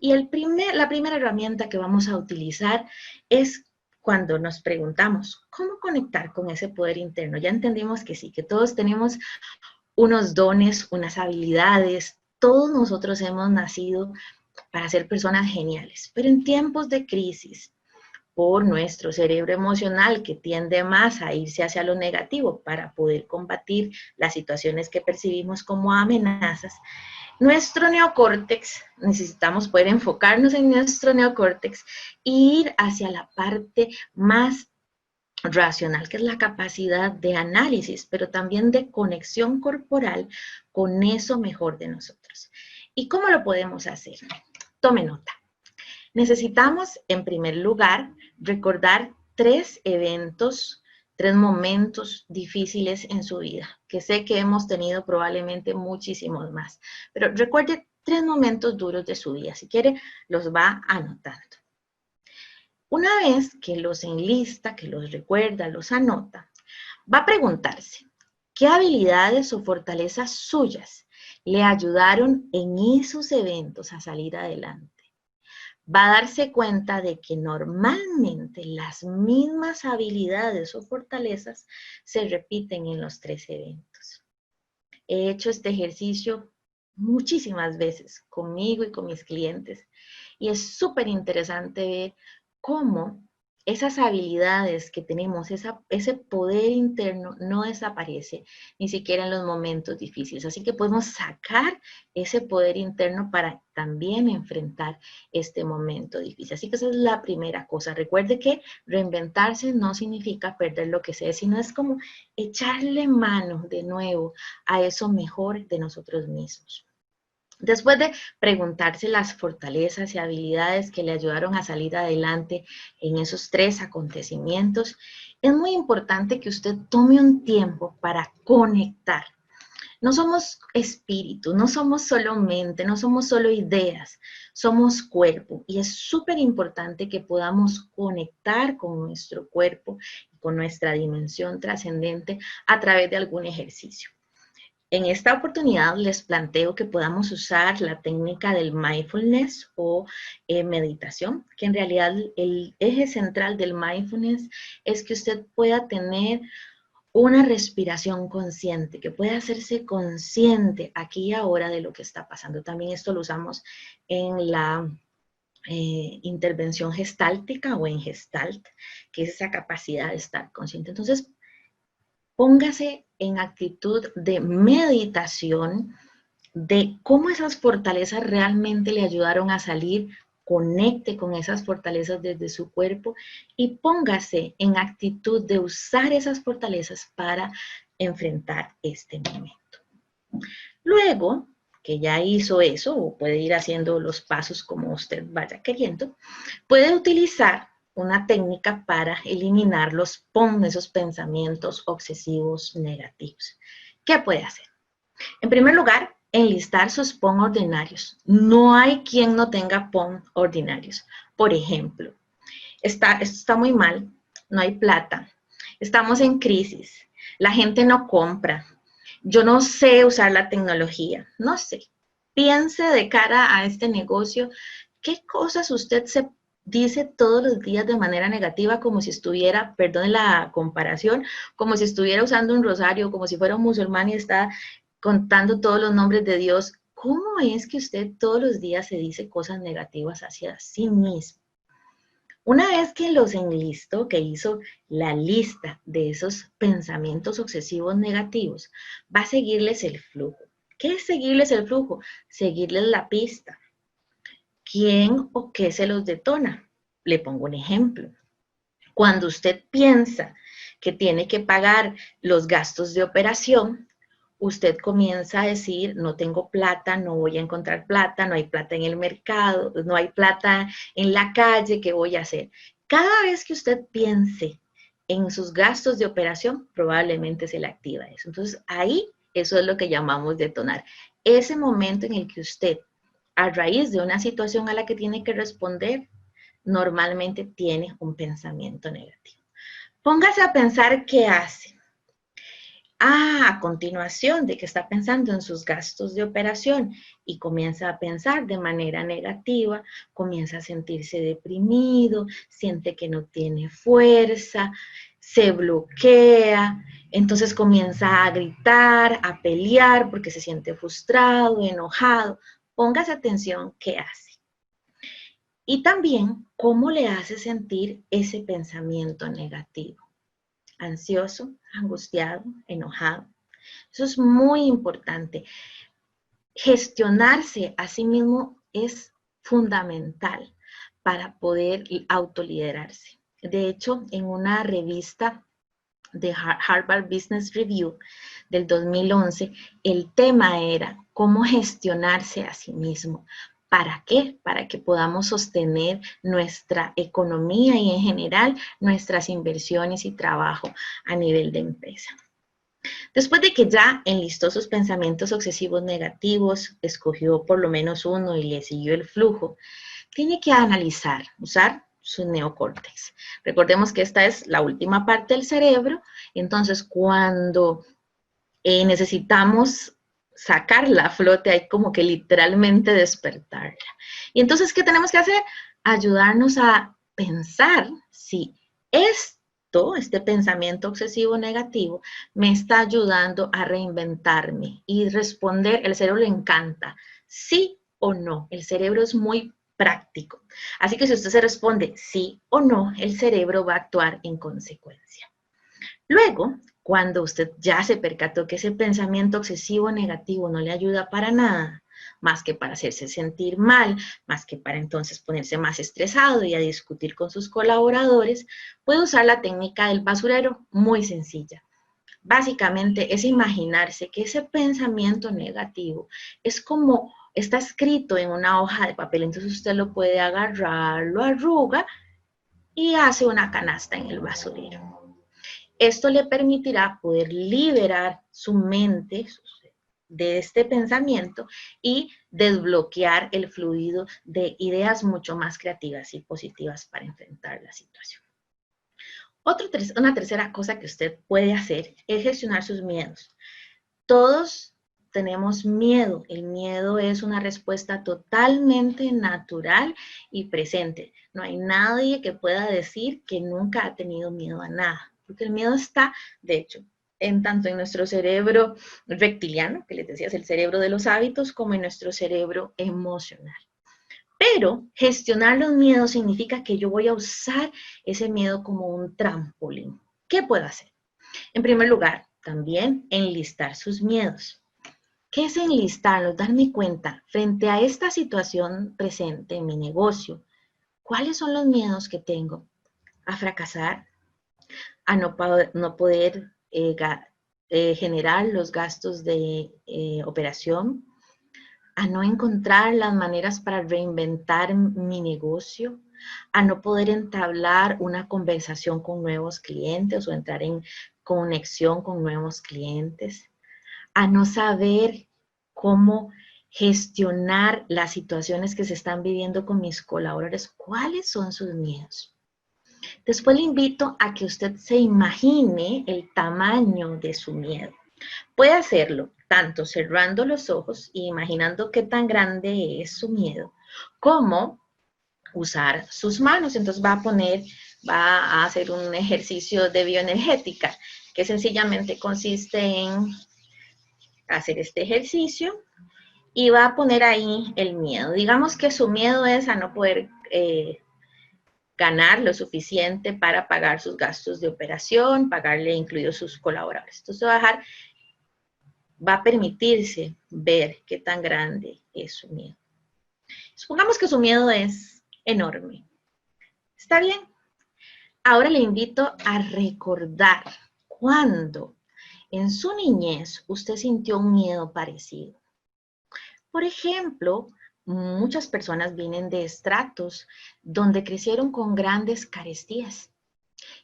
Y la primera herramienta que vamos a utilizar es cuando nos preguntamos, ¿cómo conectar con ese poder interno? Ya entendimos que sí, que todos tenemos unos dones, unas habilidades, todos nosotros hemos nacido para ser personas geniales, pero en tiempos de crisis, por nuestro cerebro emocional que tiende más a irse hacia lo negativo para poder combatir las situaciones que percibimos como amenazas, nuestro neocórtex, necesitamos poder enfocarnos en nuestro neocórtex e ir hacia la parte más racional, que es la capacidad de análisis, pero también de conexión corporal con eso mejor de nosotros. ¿Y cómo lo podemos hacer? Tome nota. Necesitamos, en primer lugar, recordar 3 eventos, 3 momentos difíciles en su vida, que sé que hemos tenido probablemente muchísimos más, pero recuerde 3 momentos duros de su vida. Si quiere, los va anotando. Una vez que los enlista, que los recuerda, los anota, va a preguntarse, ¿qué habilidades o fortalezas suyas le ayudaron en esos eventos a salir adelante? Va a darse cuenta de que normalmente las mismas habilidades o fortalezas se repiten en los 3 eventos. He hecho este ejercicio muchísimas veces conmigo y con mis clientes y es súper interesante ver cómo esas habilidades que tenemos, ese poder interno no desaparece ni siquiera en los momentos difíciles. Así que podemos sacar ese poder interno para también enfrentar este momento difícil. Así que esa es la primera cosa. Recuerde que reinventarse no significa perder lo que sea, sino es como echarle mano de nuevo a eso mejor de nosotros mismos. Después de preguntarse las fortalezas y habilidades que le ayudaron a salir adelante en esos 3 acontecimientos, es muy importante que usted tome un tiempo para conectar. No somos espíritu, no somos solo mente, no somos solo ideas, somos cuerpo. Y es súper importante que podamos conectar con nuestro cuerpo y con nuestra dimensión trascendente a través de algún ejercicio. En esta oportunidad les planteo que podamos usar la técnica del mindfulness o meditación, que en realidad el eje central del mindfulness es que usted pueda tener una respiración consciente, que pueda hacerse consciente aquí y ahora de lo que está pasando. También esto lo usamos en la intervención gestáltica o en gestalt, que es esa capacidad de estar consciente. Entonces, póngase en actitud de meditación de cómo esas fortalezas realmente le ayudaron a salir, conecte con esas fortalezas desde su cuerpo y póngase en actitud de usar esas fortalezas para enfrentar este momento. Luego que ya hizo eso, o puede ir haciendo los pasos como usted vaya queriendo, puede utilizar una técnica para eliminar los POM, esos pensamientos obsesivos negativos. ¿Qué puede hacer? En primer lugar, enlistar sus POM ordinarios. No hay quien no tenga POM ordinarios. Por ejemplo, esto está muy mal, no hay plata, estamos en crisis, la gente no compra, yo no sé usar la tecnología, no sé. Piense de cara a este negocio, ¿qué cosas usted se dice todos los días de manera negativa como si estuviera, perdone la comparación, como si estuviera usando un rosario, como si fuera un musulmán y está contando todos los nombres de Dios? ¿Cómo es que usted todos los días se dice cosas negativas hacia sí mismo? Una vez que los enlistó, que hizo la lista de esos pensamientos obsesivos negativos, va a seguirles el flujo. ¿Qué es seguirles el flujo? Seguirles la pista. ¿Quién o qué se los detona? Le pongo un ejemplo. Cuando usted piensa que tiene que pagar los gastos de operación, usted comienza a decir, no tengo plata, no voy a encontrar plata, no hay plata en el mercado, no hay plata en la calle, ¿qué voy a hacer? Cada vez que usted piense en sus gastos de operación, probablemente se le activa eso. Entonces, ahí, eso es lo que llamamos detonar. Ese momento en el que usted, a raíz de una situación a la que tiene que responder, normalmente tiene un pensamiento negativo. Póngase a pensar qué hace. A continuación de que está pensando en sus gastos de operación y comienza a pensar de manera negativa, comienza a sentirse deprimido, siente que no tiene fuerza, se bloquea, entonces comienza a gritar, a pelear porque se siente frustrado, enojado. Póngase atención qué hace. Y también cómo le hace sentir ese pensamiento negativo. Ansioso, angustiado, enojado. Eso es muy importante. Gestionarse a sí mismo es fundamental para poder autoliderarse. De hecho, en una revista de Harvard Business Review del 2011, el tema era cómo gestionarse a sí mismo. ¿Para qué? Para que podamos sostener nuestra economía y en general nuestras inversiones y trabajo a nivel de empresa. Después de que ya enlistó sus pensamientos obsesivos negativos, escogió por lo menos uno y le siguió el flujo, tiene que analizar, usar su neocórtex. Recordemos que esta es la última parte del cerebro, entonces cuando necesitamos sacarla a flote, hay como que literalmente despertarla. Y entonces, ¿qué tenemos que hacer? Ayudarnos a pensar si este pensamiento obsesivo negativo, me está ayudando a reinventarme y responder. El cerebro le encanta, sí o no. El cerebro es muy práctico. Así que si usted se responde sí o no, el cerebro va a actuar en consecuencia. Luego, cuando usted ya se percató que ese pensamiento obsesivo negativo no le ayuda para nada, más que para hacerse sentir mal, más que para entonces ponerse más estresado y a discutir con sus colaboradores, puede usar la técnica del basurero, muy sencilla. Básicamente es imaginarse que ese pensamiento negativo es como, está escrito en una hoja de papel, entonces usted lo puede agarrar, lo arruga y hace una canasta en el basurero. Esto le permitirá poder liberar su mente de este pensamiento y desbloquear el fluido de ideas mucho más creativas y positivas para enfrentar la situación. Una tercera cosa que usted puede hacer es gestionar sus miedos. Todos tenemos miedo. El miedo es una respuesta totalmente natural y presente. No hay nadie que pueda decir que nunca ha tenido miedo a nada, porque el miedo está, de hecho, tanto en nuestro cerebro reptiliano, que les decía es el cerebro de los hábitos, como en nuestro cerebro emocional. Pero gestionar los miedos significa que yo voy a usar ese miedo como un trampolín. ¿Qué puedo hacer? En primer lugar, también enlistar sus miedos. ¿Qué es enlistarlos? Darme cuenta, frente a esta situación presente en mi negocio, ¿cuáles son los miedos que tengo? A fracasar, a no poder generar los gastos de operación, a no encontrar las maneras para reinventar mi negocio, a no poder entablar una conversación con nuevos clientes o entrar en conexión con nuevos clientes, a no saber cómo gestionar las situaciones que se están viviendo con mis colaboradores. ¿Cuáles son sus miedos? Después le invito a que usted se imagine el tamaño de su miedo. Puede hacerlo tanto cerrando los ojos y imaginando qué tan grande es su miedo, como usar sus manos. Entonces va a hacer un ejercicio de bioenergética, que sencillamente consiste en hacer este ejercicio y va a poner ahí el miedo. Digamos que su miedo es a no poder ganar lo suficiente para pagar sus gastos de operación, pagarle incluidos sus colaboradores. Entonces va a permitirse ver qué tan grande es su miedo. Supongamos que su miedo es enorme. ¿Está bien? Ahora le invito a recordar cuándo en su niñez usted sintió un miedo parecido. Por ejemplo, muchas personas vienen de estratos donde crecieron con grandes carestías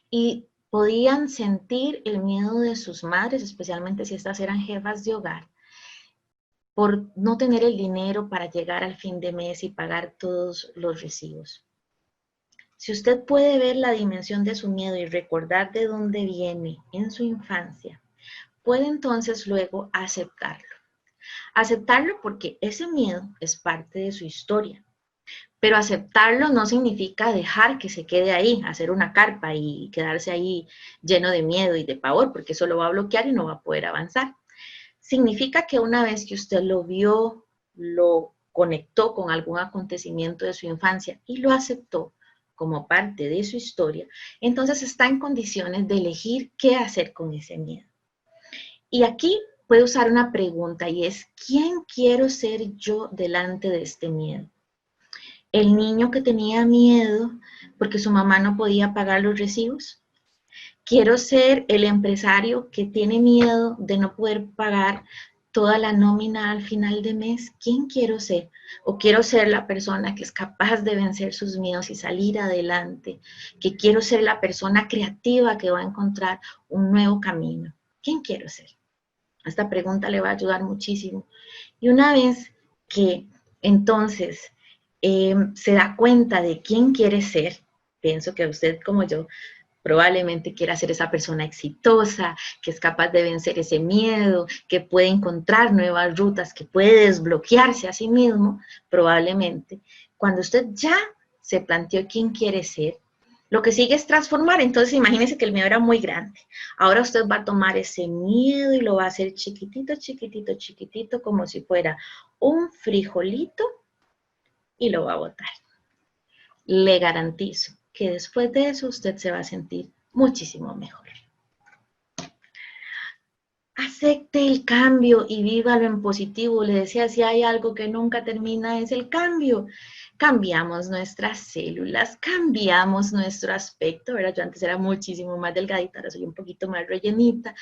y podían sentir el miedo de sus madres, especialmente si estas eran jefas de hogar, por no tener el dinero para llegar al fin de mes y pagar todos los recibos. Si usted puede ver la dimensión de su miedo y recordar de dónde viene en su infancia, puede entonces luego aceptarlo. Aceptarlo porque ese miedo es parte de su historia. Pero aceptarlo no significa dejar que se quede ahí, hacer una carpa y quedarse ahí lleno de miedo y de pavor, porque eso lo va a bloquear y no va a poder avanzar. Significa que una vez que usted lo vio, lo conectó con algún acontecimiento de su infancia y lo aceptó como parte de su historia, entonces está en condiciones de elegir qué hacer con ese miedo. Y aquí puede usar una pregunta y es, ¿quién quiero ser yo delante de este miedo? ¿El niño que tenía miedo porque su mamá no podía pagar los recibos? ¿Quiero ser el empresario que tiene miedo de no poder pagar toda la nómina al final de mes? ¿Quién quiero ser? ¿O quiero ser la persona que es capaz de vencer sus miedos y salir adelante? ¿Que quiero ser la persona creativa que va a encontrar un nuevo camino? ¿Quién quiero ser? Esta pregunta le va a ayudar muchísimo. Y una vez que entonces se da cuenta de quién quiere ser, pienso que usted como yo probablemente quiera ser esa persona exitosa, que es capaz de vencer ese miedo, que puede encontrar nuevas rutas, que puede desbloquearse a sí mismo, probablemente. Cuando usted ya se planteó quién quiere ser, lo que sigue es transformar. Entonces imagínese que el miedo era muy grande. Ahora usted va a tomar ese miedo y lo va a hacer chiquitito, chiquitito, chiquitito, como si fuera un frijolito y lo va a botar. Le garantizo que después de eso usted se va a sentir muchísimo mejor. Acepte el cambio y vívalo en positivo. Le decía, si hay algo que nunca termina es el cambio. Cambiamos nuestras células, cambiamos nuestro aspecto, ¿verdad? Yo antes era muchísimo más delgadita, ahora soy un poquito más rellenita.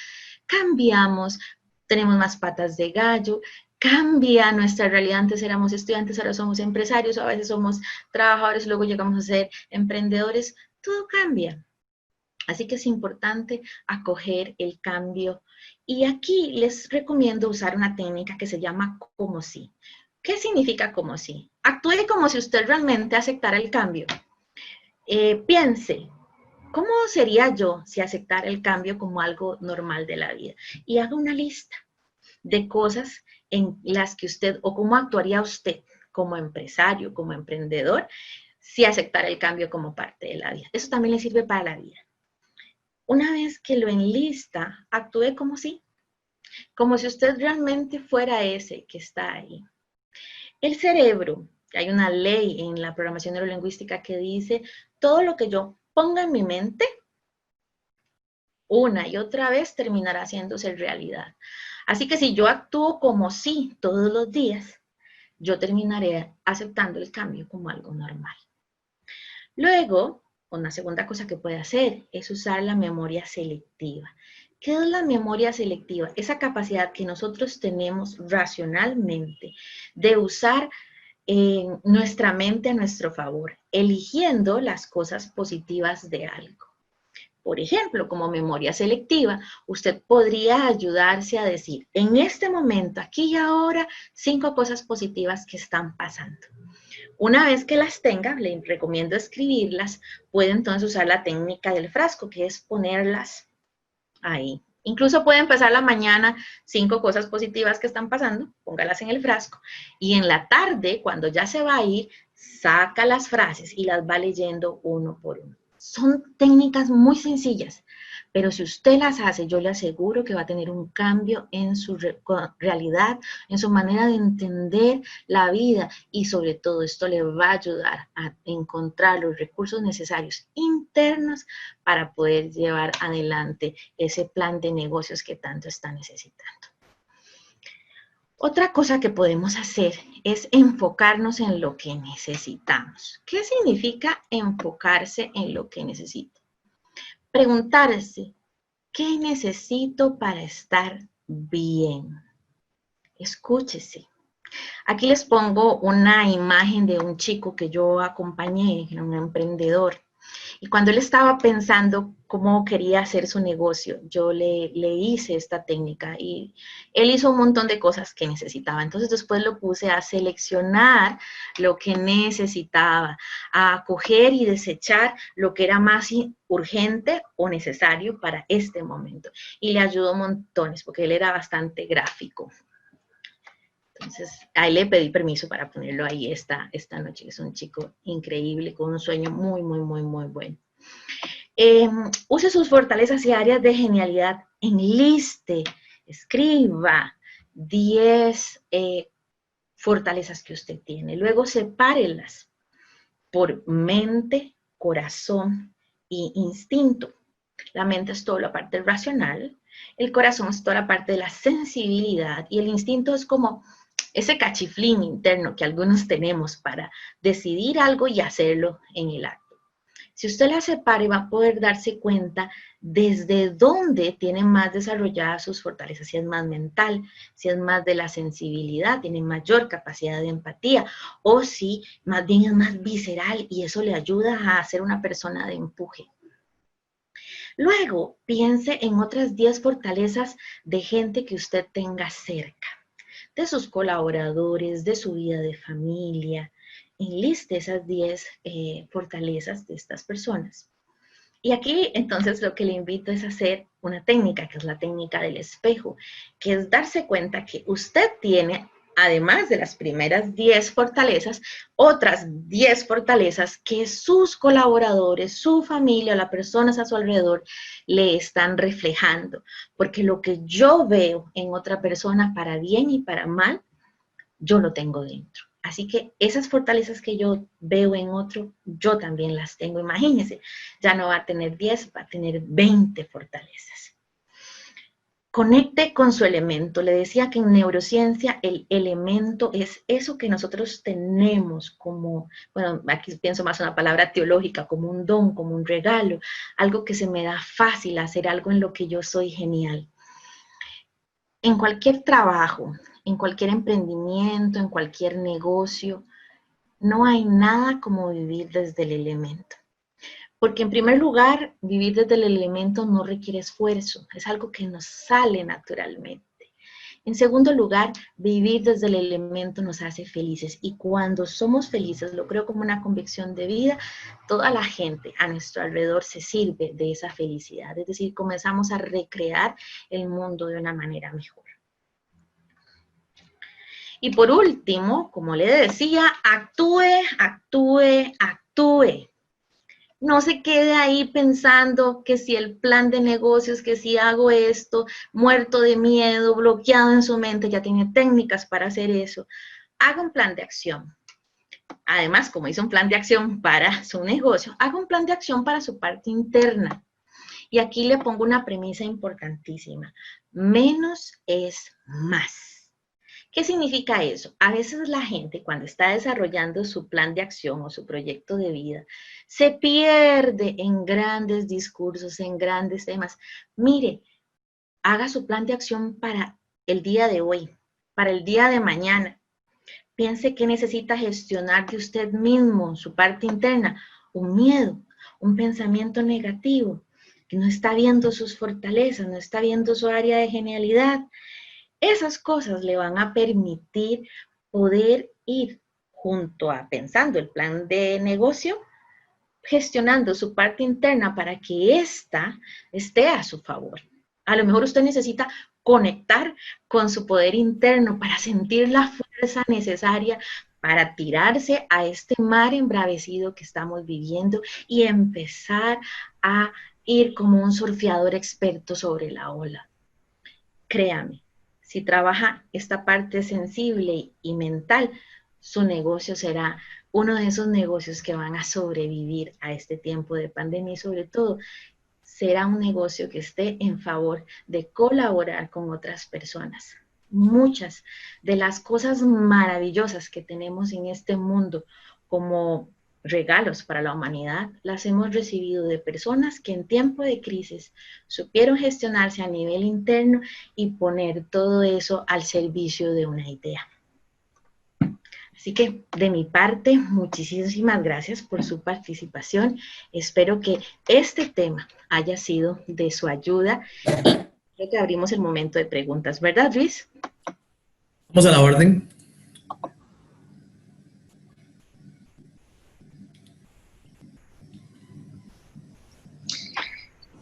Cambiamos, tenemos más patas de gallo, cambia nuestra realidad. Antes éramos estudiantes, ahora somos empresarios, a veces somos trabajadores, luego llegamos a ser emprendedores. Todo cambia. Así que es importante acoger el cambio. Y aquí les recomiendo usar una técnica que se llama como si. ¿Qué significa como si? Actúe como si usted realmente aceptara el cambio. Piense, ¿cómo sería yo si aceptara el cambio como algo normal de la vida? Y haga una lista de cosas en las que usted, o cómo actuaría usted como empresario, como emprendedor, si aceptara el cambio como parte de la vida. Eso también le sirve para la vida. Una vez que lo enlista, actúe como si usted realmente fuera ese que está ahí. El cerebro, hay una ley en la programación neurolingüística que dice, todo lo que yo ponga en mi mente, una y otra vez, terminará haciéndose realidad. Así que si yo actúo como sí todos los días, yo terminaré aceptando el cambio como algo normal. Luego, una segunda cosa que puede hacer es usar la memoria selectiva. ¿Qué es la memoria selectiva? Esa capacidad que nosotros tenemos racionalmente de usar nuestra mente a nuestro favor, eligiendo las cosas positivas de algo. Por ejemplo, como memoria selectiva, usted podría ayudarse a decir, en este momento, aquí y ahora, 5 cosas positivas que están pasando. Una vez que las tenga, le recomiendo escribirlas, puede entonces usar la técnica del frasco, que es ponerlas ahí. Incluso puede empezar la mañana 5 cosas positivas que están pasando, póngalas en el frasco, y en la tarde, cuando ya se va a ir, saca las frases y las va leyendo uno por uno. Son técnicas muy sencillas, pero si usted las hace, yo le aseguro que va a tener un cambio en su realidad, en su manera de entender la vida, y sobre todo esto le va a ayudar a encontrar los recursos necesarios internos para poder llevar adelante ese plan de negocios que tanto está necesitando. Otra cosa que podemos hacer es enfocarnos en lo que necesitamos. ¿Qué significa enfocarse en lo que necesito? Preguntarse, ¿qué necesito para estar bien? Escúchese. Aquí les pongo una imagen de un chico que yo acompañé, un emprendedor. Y cuando él estaba pensando cómo quería hacer su negocio, yo le hice esta técnica y él hizo un montón de cosas que necesitaba. Entonces después lo puse a seleccionar lo que necesitaba, a coger y desechar lo que era más urgente o necesario para este momento. Y le ayudó montones porque él era bastante gráfico. Entonces, a él le pedí permiso para ponerlo ahí esta noche. Es un chico increíble, con un sueño muy, muy, muy, muy bueno. Use sus fortalezas y áreas de genialidad, enliste, escriba 10 fortalezas que usted tiene. Luego sepárelas por mente, corazón e instinto. La mente es toda la parte racional, el corazón es toda la parte de la sensibilidad y el instinto es como ese cachiflín interno que algunos tenemos para decidir algo y hacerlo en el acto. Si usted la separa, va a poder darse cuenta desde dónde tiene más desarrolladas sus fortalezas, si es más mental, si es más de la sensibilidad, tiene mayor capacidad de empatía, o si más bien es más visceral y eso le ayuda a ser una persona de empuje. Luego, piense en otras 10 fortalezas de gente que usted tenga cerca, de sus colaboradores, de su vida de familia. Enliste esas 10 fortalezas de estas personas. Y aquí, entonces, lo que le invito es hacer una técnica, que es la técnica del espejo, que es darse cuenta que usted tiene, además de las primeras 10 fortalezas, otras 10 fortalezas que sus colaboradores, su familia, las personas a su alrededor le están reflejando. Porque lo que yo veo en otra persona, para bien y para mal, yo lo tengo dentro. Así que esas fortalezas que yo veo en otro, yo también las tengo. Imagínense, ya no va a tener 10, va a tener 20 fortalezas. Conecte con su elemento. Le decía que en neurociencia el elemento es eso que nosotros tenemos como, bueno, aquí pienso más una palabra teológica, como un don, como un regalo, algo que se me da fácil hacer, algo en lo que yo soy genial. En cualquier trabajo, en cualquier emprendimiento, en cualquier negocio, no hay nada como vivir desde el elemento. Porque en primer lugar, vivir desde el elemento no requiere esfuerzo, es algo que nos sale naturalmente. En segundo lugar, vivir desde el elemento nos hace felices y cuando somos felices, lo creo como una convicción de vida, toda la gente a nuestro alrededor se sirve de esa felicidad, es decir, comenzamos a recrear el mundo de una manera mejor. Y por último, como le decía, actúe, actúe, actúe. No se quede ahí pensando que si el plan de negocios, que si hago esto, muerto de miedo, bloqueado en su mente, ya tiene técnicas para hacer eso. Haga un plan de acción. Además, como hizo un plan de acción para su negocio, haga un plan de acción para su parte interna. Y aquí le pongo una premisa importantísima. Menos es más. ¿Qué significa eso? A veces la gente cuando está desarrollando su plan de acción o su proyecto de vida, se pierde en grandes discursos, en grandes temas. Mire, haga su plan de acción para el día de hoy, para el día de mañana. Piense que necesita gestionar de usted mismo, su parte interna, un miedo, un pensamiento negativo, que no está viendo sus fortalezas, no está viendo su área de genialidad. Esas cosas le van a permitir poder ir junto a pensando el plan de negocio, gestionando su parte interna para que ésta esté a su favor. A lo mejor usted necesita conectar con su poder interno para sentir la fuerza necesaria para tirarse a este mar embravecido que estamos viviendo y empezar a ir como un surfeador experto sobre la ola. Créame, si trabaja esta parte sensible y mental, su negocio será uno de esos negocios que van a sobrevivir a este tiempo de pandemia y sobre todo será un negocio que esté en favor de colaborar con otras personas. Muchas de las cosas maravillosas que tenemos en este mundo como regalos para la humanidad, las hemos recibido de personas que en tiempo de crisis supieron gestionarse a nivel interno y poner todo eso al servicio de una idea. Así que de mi parte, muchísimas gracias por su participación. Espero que este tema haya sido de su ayuda y creo que abrimos el momento de preguntas, ¿verdad, Luis? Vamos a la orden.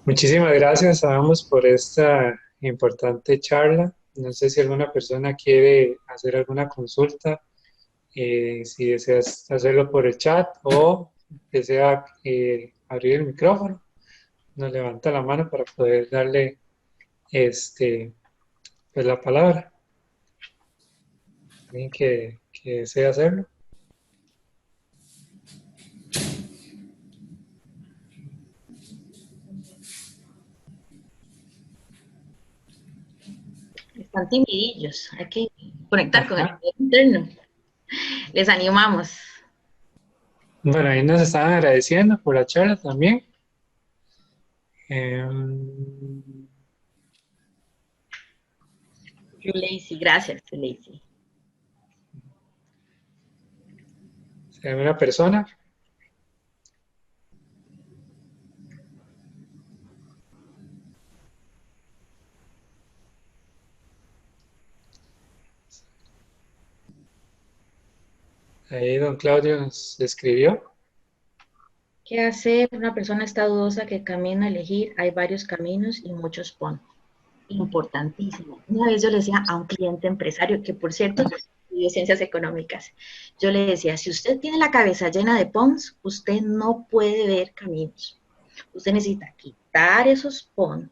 Muchísimas gracias a ambos por esta importante charla. No sé si alguna persona quiere hacer alguna consulta, si deseas hacerlo por el chat o desea abrir el micrófono, nos levanta la mano para poder darle pues la palabra. ¿Alguien que desea hacerlo? Están timidillos, hay que conectar con el poder interno. Les animamos. Bueno, ahí nos estaban agradeciendo por la charla también. Yuleisi, gracias, Yuleisi. ¿Alguna persona? Ahí don Claudio nos escribió. ¿Qué hacer? Una persona está dudosa que camino a elegir, hay varios caminos y muchos pon. Importantísimo. Una vez yo le decía a un cliente empresario, que por cierto, estudió ciencias económicas, yo le decía, si usted tiene la cabeza llena de pons, usted no puede ver caminos. Usted necesita quitar esos pons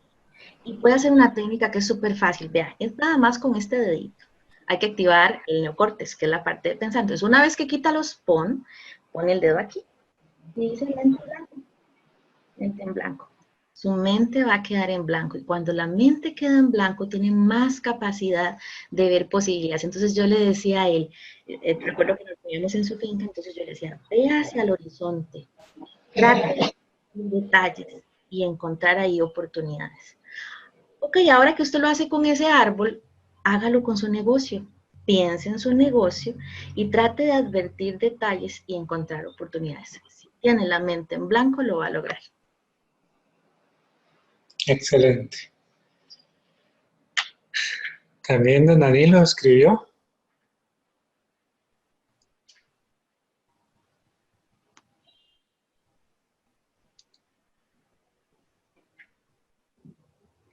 y puede hacer una técnica que es súper fácil. Vea, es nada más con este dedito. Hay que activar el neocortes, que es la parte de pensar. Entonces, una vez que quita los pon, pone el dedo aquí y dice mente en blanco. Mente en blanco. Su mente va a quedar en blanco y cuando la mente queda en blanco tiene más capacidad de ver posibilidades. Entonces yo le decía a él, recuerdo que nos veíamos en su finca, entonces yo le decía, ve hacia el horizonte, trate de detalles y encontrar ahí oportunidades. Ok, ahora que usted lo hace con ese árbol, hágalo con su negocio. Piense en su negocio y trate de advertir detalles y encontrar oportunidades. Si tiene la mente en blanco, lo va a lograr. Excelente. También don Danilo escribió.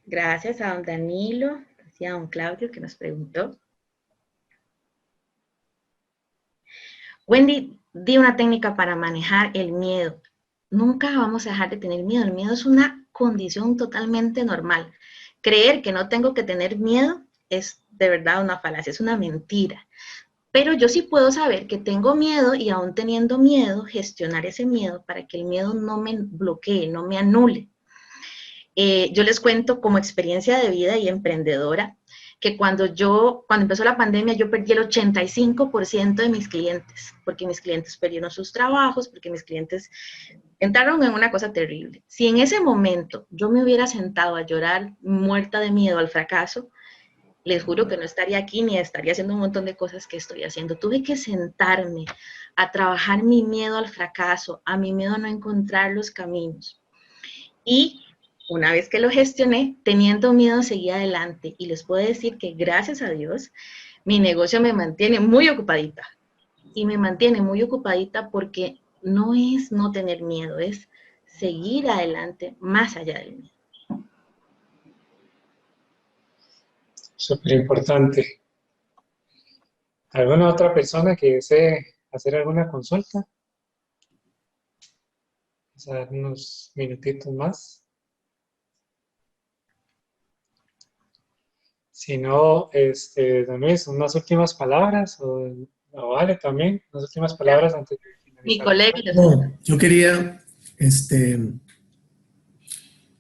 Gracias a don Danilo, y a don Claudio que nos preguntó. Wendy, di una técnica para manejar el miedo. Nunca vamos a dejar de tener miedo. El miedo es una condición totalmente normal. Creer que no tengo que tener miedo es de verdad una falacia, es una mentira. Pero yo sí puedo saber que tengo miedo y aún teniendo miedo, gestionar ese miedo para que el miedo no me bloquee, no me anule. Yo les cuento como experiencia de vida y emprendedora que cuando empezó la pandemia, yo perdí el 85% de mis clientes, porque mis clientes perdieron sus trabajos, porque mis clientes entraron en una cosa terrible. Si en ese momento yo me hubiera sentado a llorar muerta de miedo al fracaso, les juro que no estaría aquí ni estaría haciendo un montón de cosas que estoy haciendo. Tuve que sentarme a trabajar mi miedo al fracaso, a mi miedo a no encontrar los caminos. Y una vez que lo gestioné, teniendo miedo, seguí adelante. Y les puedo decir que gracias a Dios, mi negocio me mantiene muy ocupadita. Y me mantiene muy ocupadita porque no es no tener miedo, es seguir adelante más allá del miedo. Súper importante. ¿Alguna otra persona que desee hacer alguna consulta? Vamos a dar unos minutitos más. Si no, don Luis, unas últimas palabras, o Vale también, unas últimas palabras antes de finalizar. Mi colega. No, yo quería,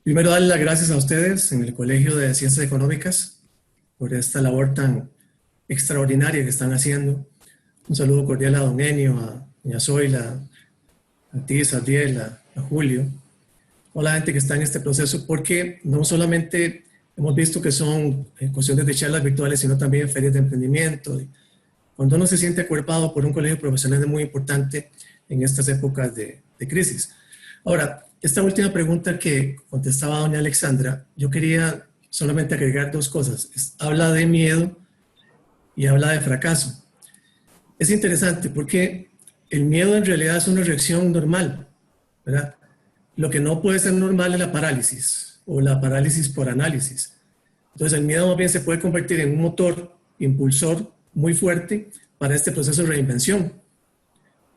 primero darle las gracias a ustedes en el Colegio de Ciencias Económicas por esta labor tan extraordinaria que están haciendo. Un saludo cordial a don Enio, a doña Zoila, a ti, a Diel, a Julio, a la gente que está en este proceso, porque no solamente hemos visto que son cuestiones de charlas virtuales, sino también ferias de emprendimiento. Cuando uno se siente acuerpado por un colegio profesional es muy importante en estas épocas de crisis. Ahora, esta última pregunta que contestaba doña Alexandra, yo quería solamente agregar dos cosas. Habla de miedo y habla de fracaso. Es interesante porque el miedo en realidad es una reacción normal, ¿verdad? Lo que no puede ser normal es la parálisis o la parálisis por análisis. Entonces el miedo más bien se puede convertir en un motor impulsor muy fuerte para este proceso de reinvención.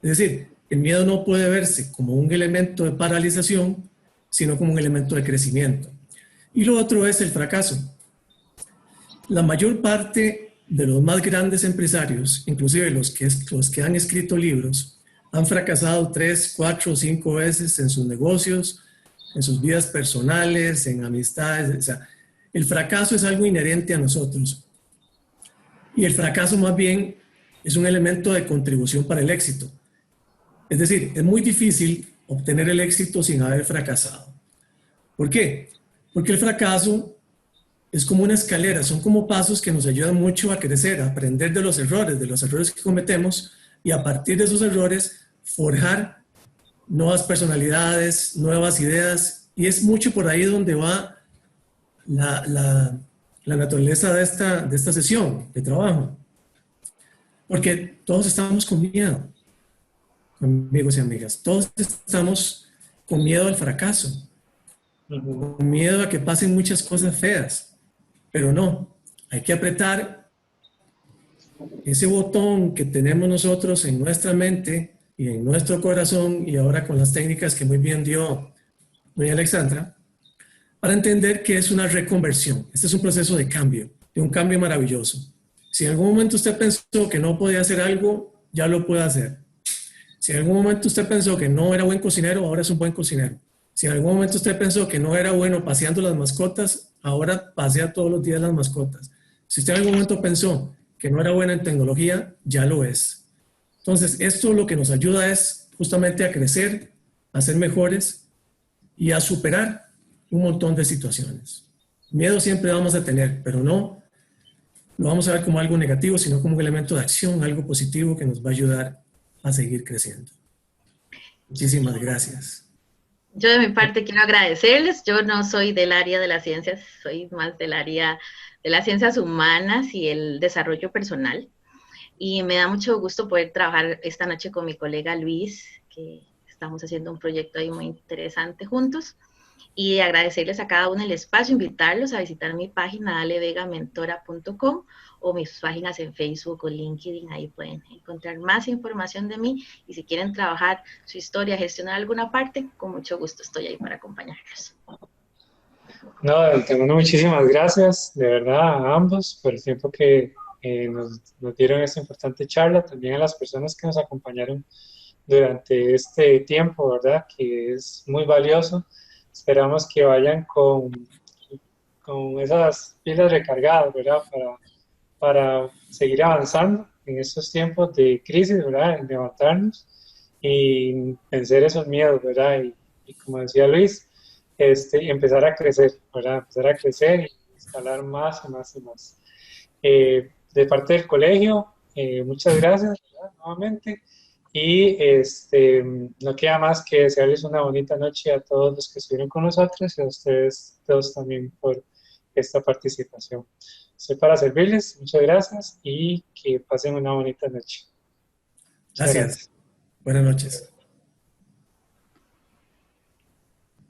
Es decir, el miedo no puede verse como un elemento de paralización, sino como un elemento de crecimiento. Y lo otro es el fracaso. La mayor parte de los más grandes empresarios, inclusive los que han escrito libros, han fracasado 3, 4 o 5 veces en sus negocios, en sus vidas personales, en amistades. O sea, el fracaso es algo inherente a nosotros. Y el fracaso más bien es un elemento de contribución para el éxito. Es decir, es muy difícil obtener el éxito sin haber fracasado. ¿Por qué? Porque el fracaso es como una escalera, son como pasos que nos ayudan mucho a crecer, a aprender de los errores que cometemos y a partir de esos errores forjar nuevas personalidades, nuevas ideas, y es mucho por ahí donde va la naturaleza de esta sesión de trabajo. Porque todos estamos con miedo, amigos y amigas, todos estamos con miedo al fracaso, con miedo a que pasen muchas cosas feas. Pero no, hay que apretar ese botón que tenemos nosotros en nuestra mente y en nuestro corazón, y ahora con las técnicas que muy bien dio doña Alexandra, para entender que es una reconversión. Este es un proceso de cambio, de un cambio maravilloso. Si en algún momento usted pensó que no podía hacer algo, ya lo puede hacer. Si en algún momento usted pensó que no era buen cocinero, ahora es un buen cocinero. Si en algún momento usted pensó que no era bueno paseando las mascotas, ahora pasea todos los días las mascotas. Si usted en algún momento pensó que no era bueno en tecnología, ya lo es. Entonces, esto lo que nos ayuda es justamente a crecer, a ser mejores y a superar un montón de situaciones. Miedo siempre vamos a tener, pero no lo vamos a ver como algo negativo, sino como un elemento de acción, algo positivo que nos va a ayudar a seguir creciendo. Muchísimas gracias. Yo de mi parte quiero agradecerles. Yo no soy del área de las ciencias, soy más del área de las ciencias humanas y el desarrollo personal. Y me da mucho gusto poder trabajar esta noche con mi colega Luis, que estamos haciendo un proyecto ahí muy interesante juntos. Y agradecerles a cada uno el espacio, invitarlos a visitar mi página alevegamentora.com o mis páginas en Facebook o LinkedIn. Ahí pueden encontrar más información de mí y si quieren trabajar su historia, gestionar alguna parte, con mucho gusto estoy ahí para acompañarlos. No, de antemano, muchísimas gracias, de verdad, a ambos por el tiempo que nos dieron esta importante charla, también a las personas que nos acompañaron durante este tiempo, ¿verdad? Que es muy valioso esperamos que vayan con esas pilas recargadas, ¿verdad? Para seguir avanzando en estos tiempos de crisis, ¿verdad? En levantarnos y vencer esos miedos, ¿verdad? Y como decía Luis, empezar a crecer, ¿verdad? Empezar a crecer y escalar más y más y más. De parte del colegio, muchas gracias, ¿verdad? Nuevamente. Y no queda más que desearles una bonita noche a todos los que estuvieron con nosotros y a ustedes todos también por esta participación. Estoy para servirles, muchas gracias y que pasen una bonita noche. Muchas Gracias. gracias. Buenas noches.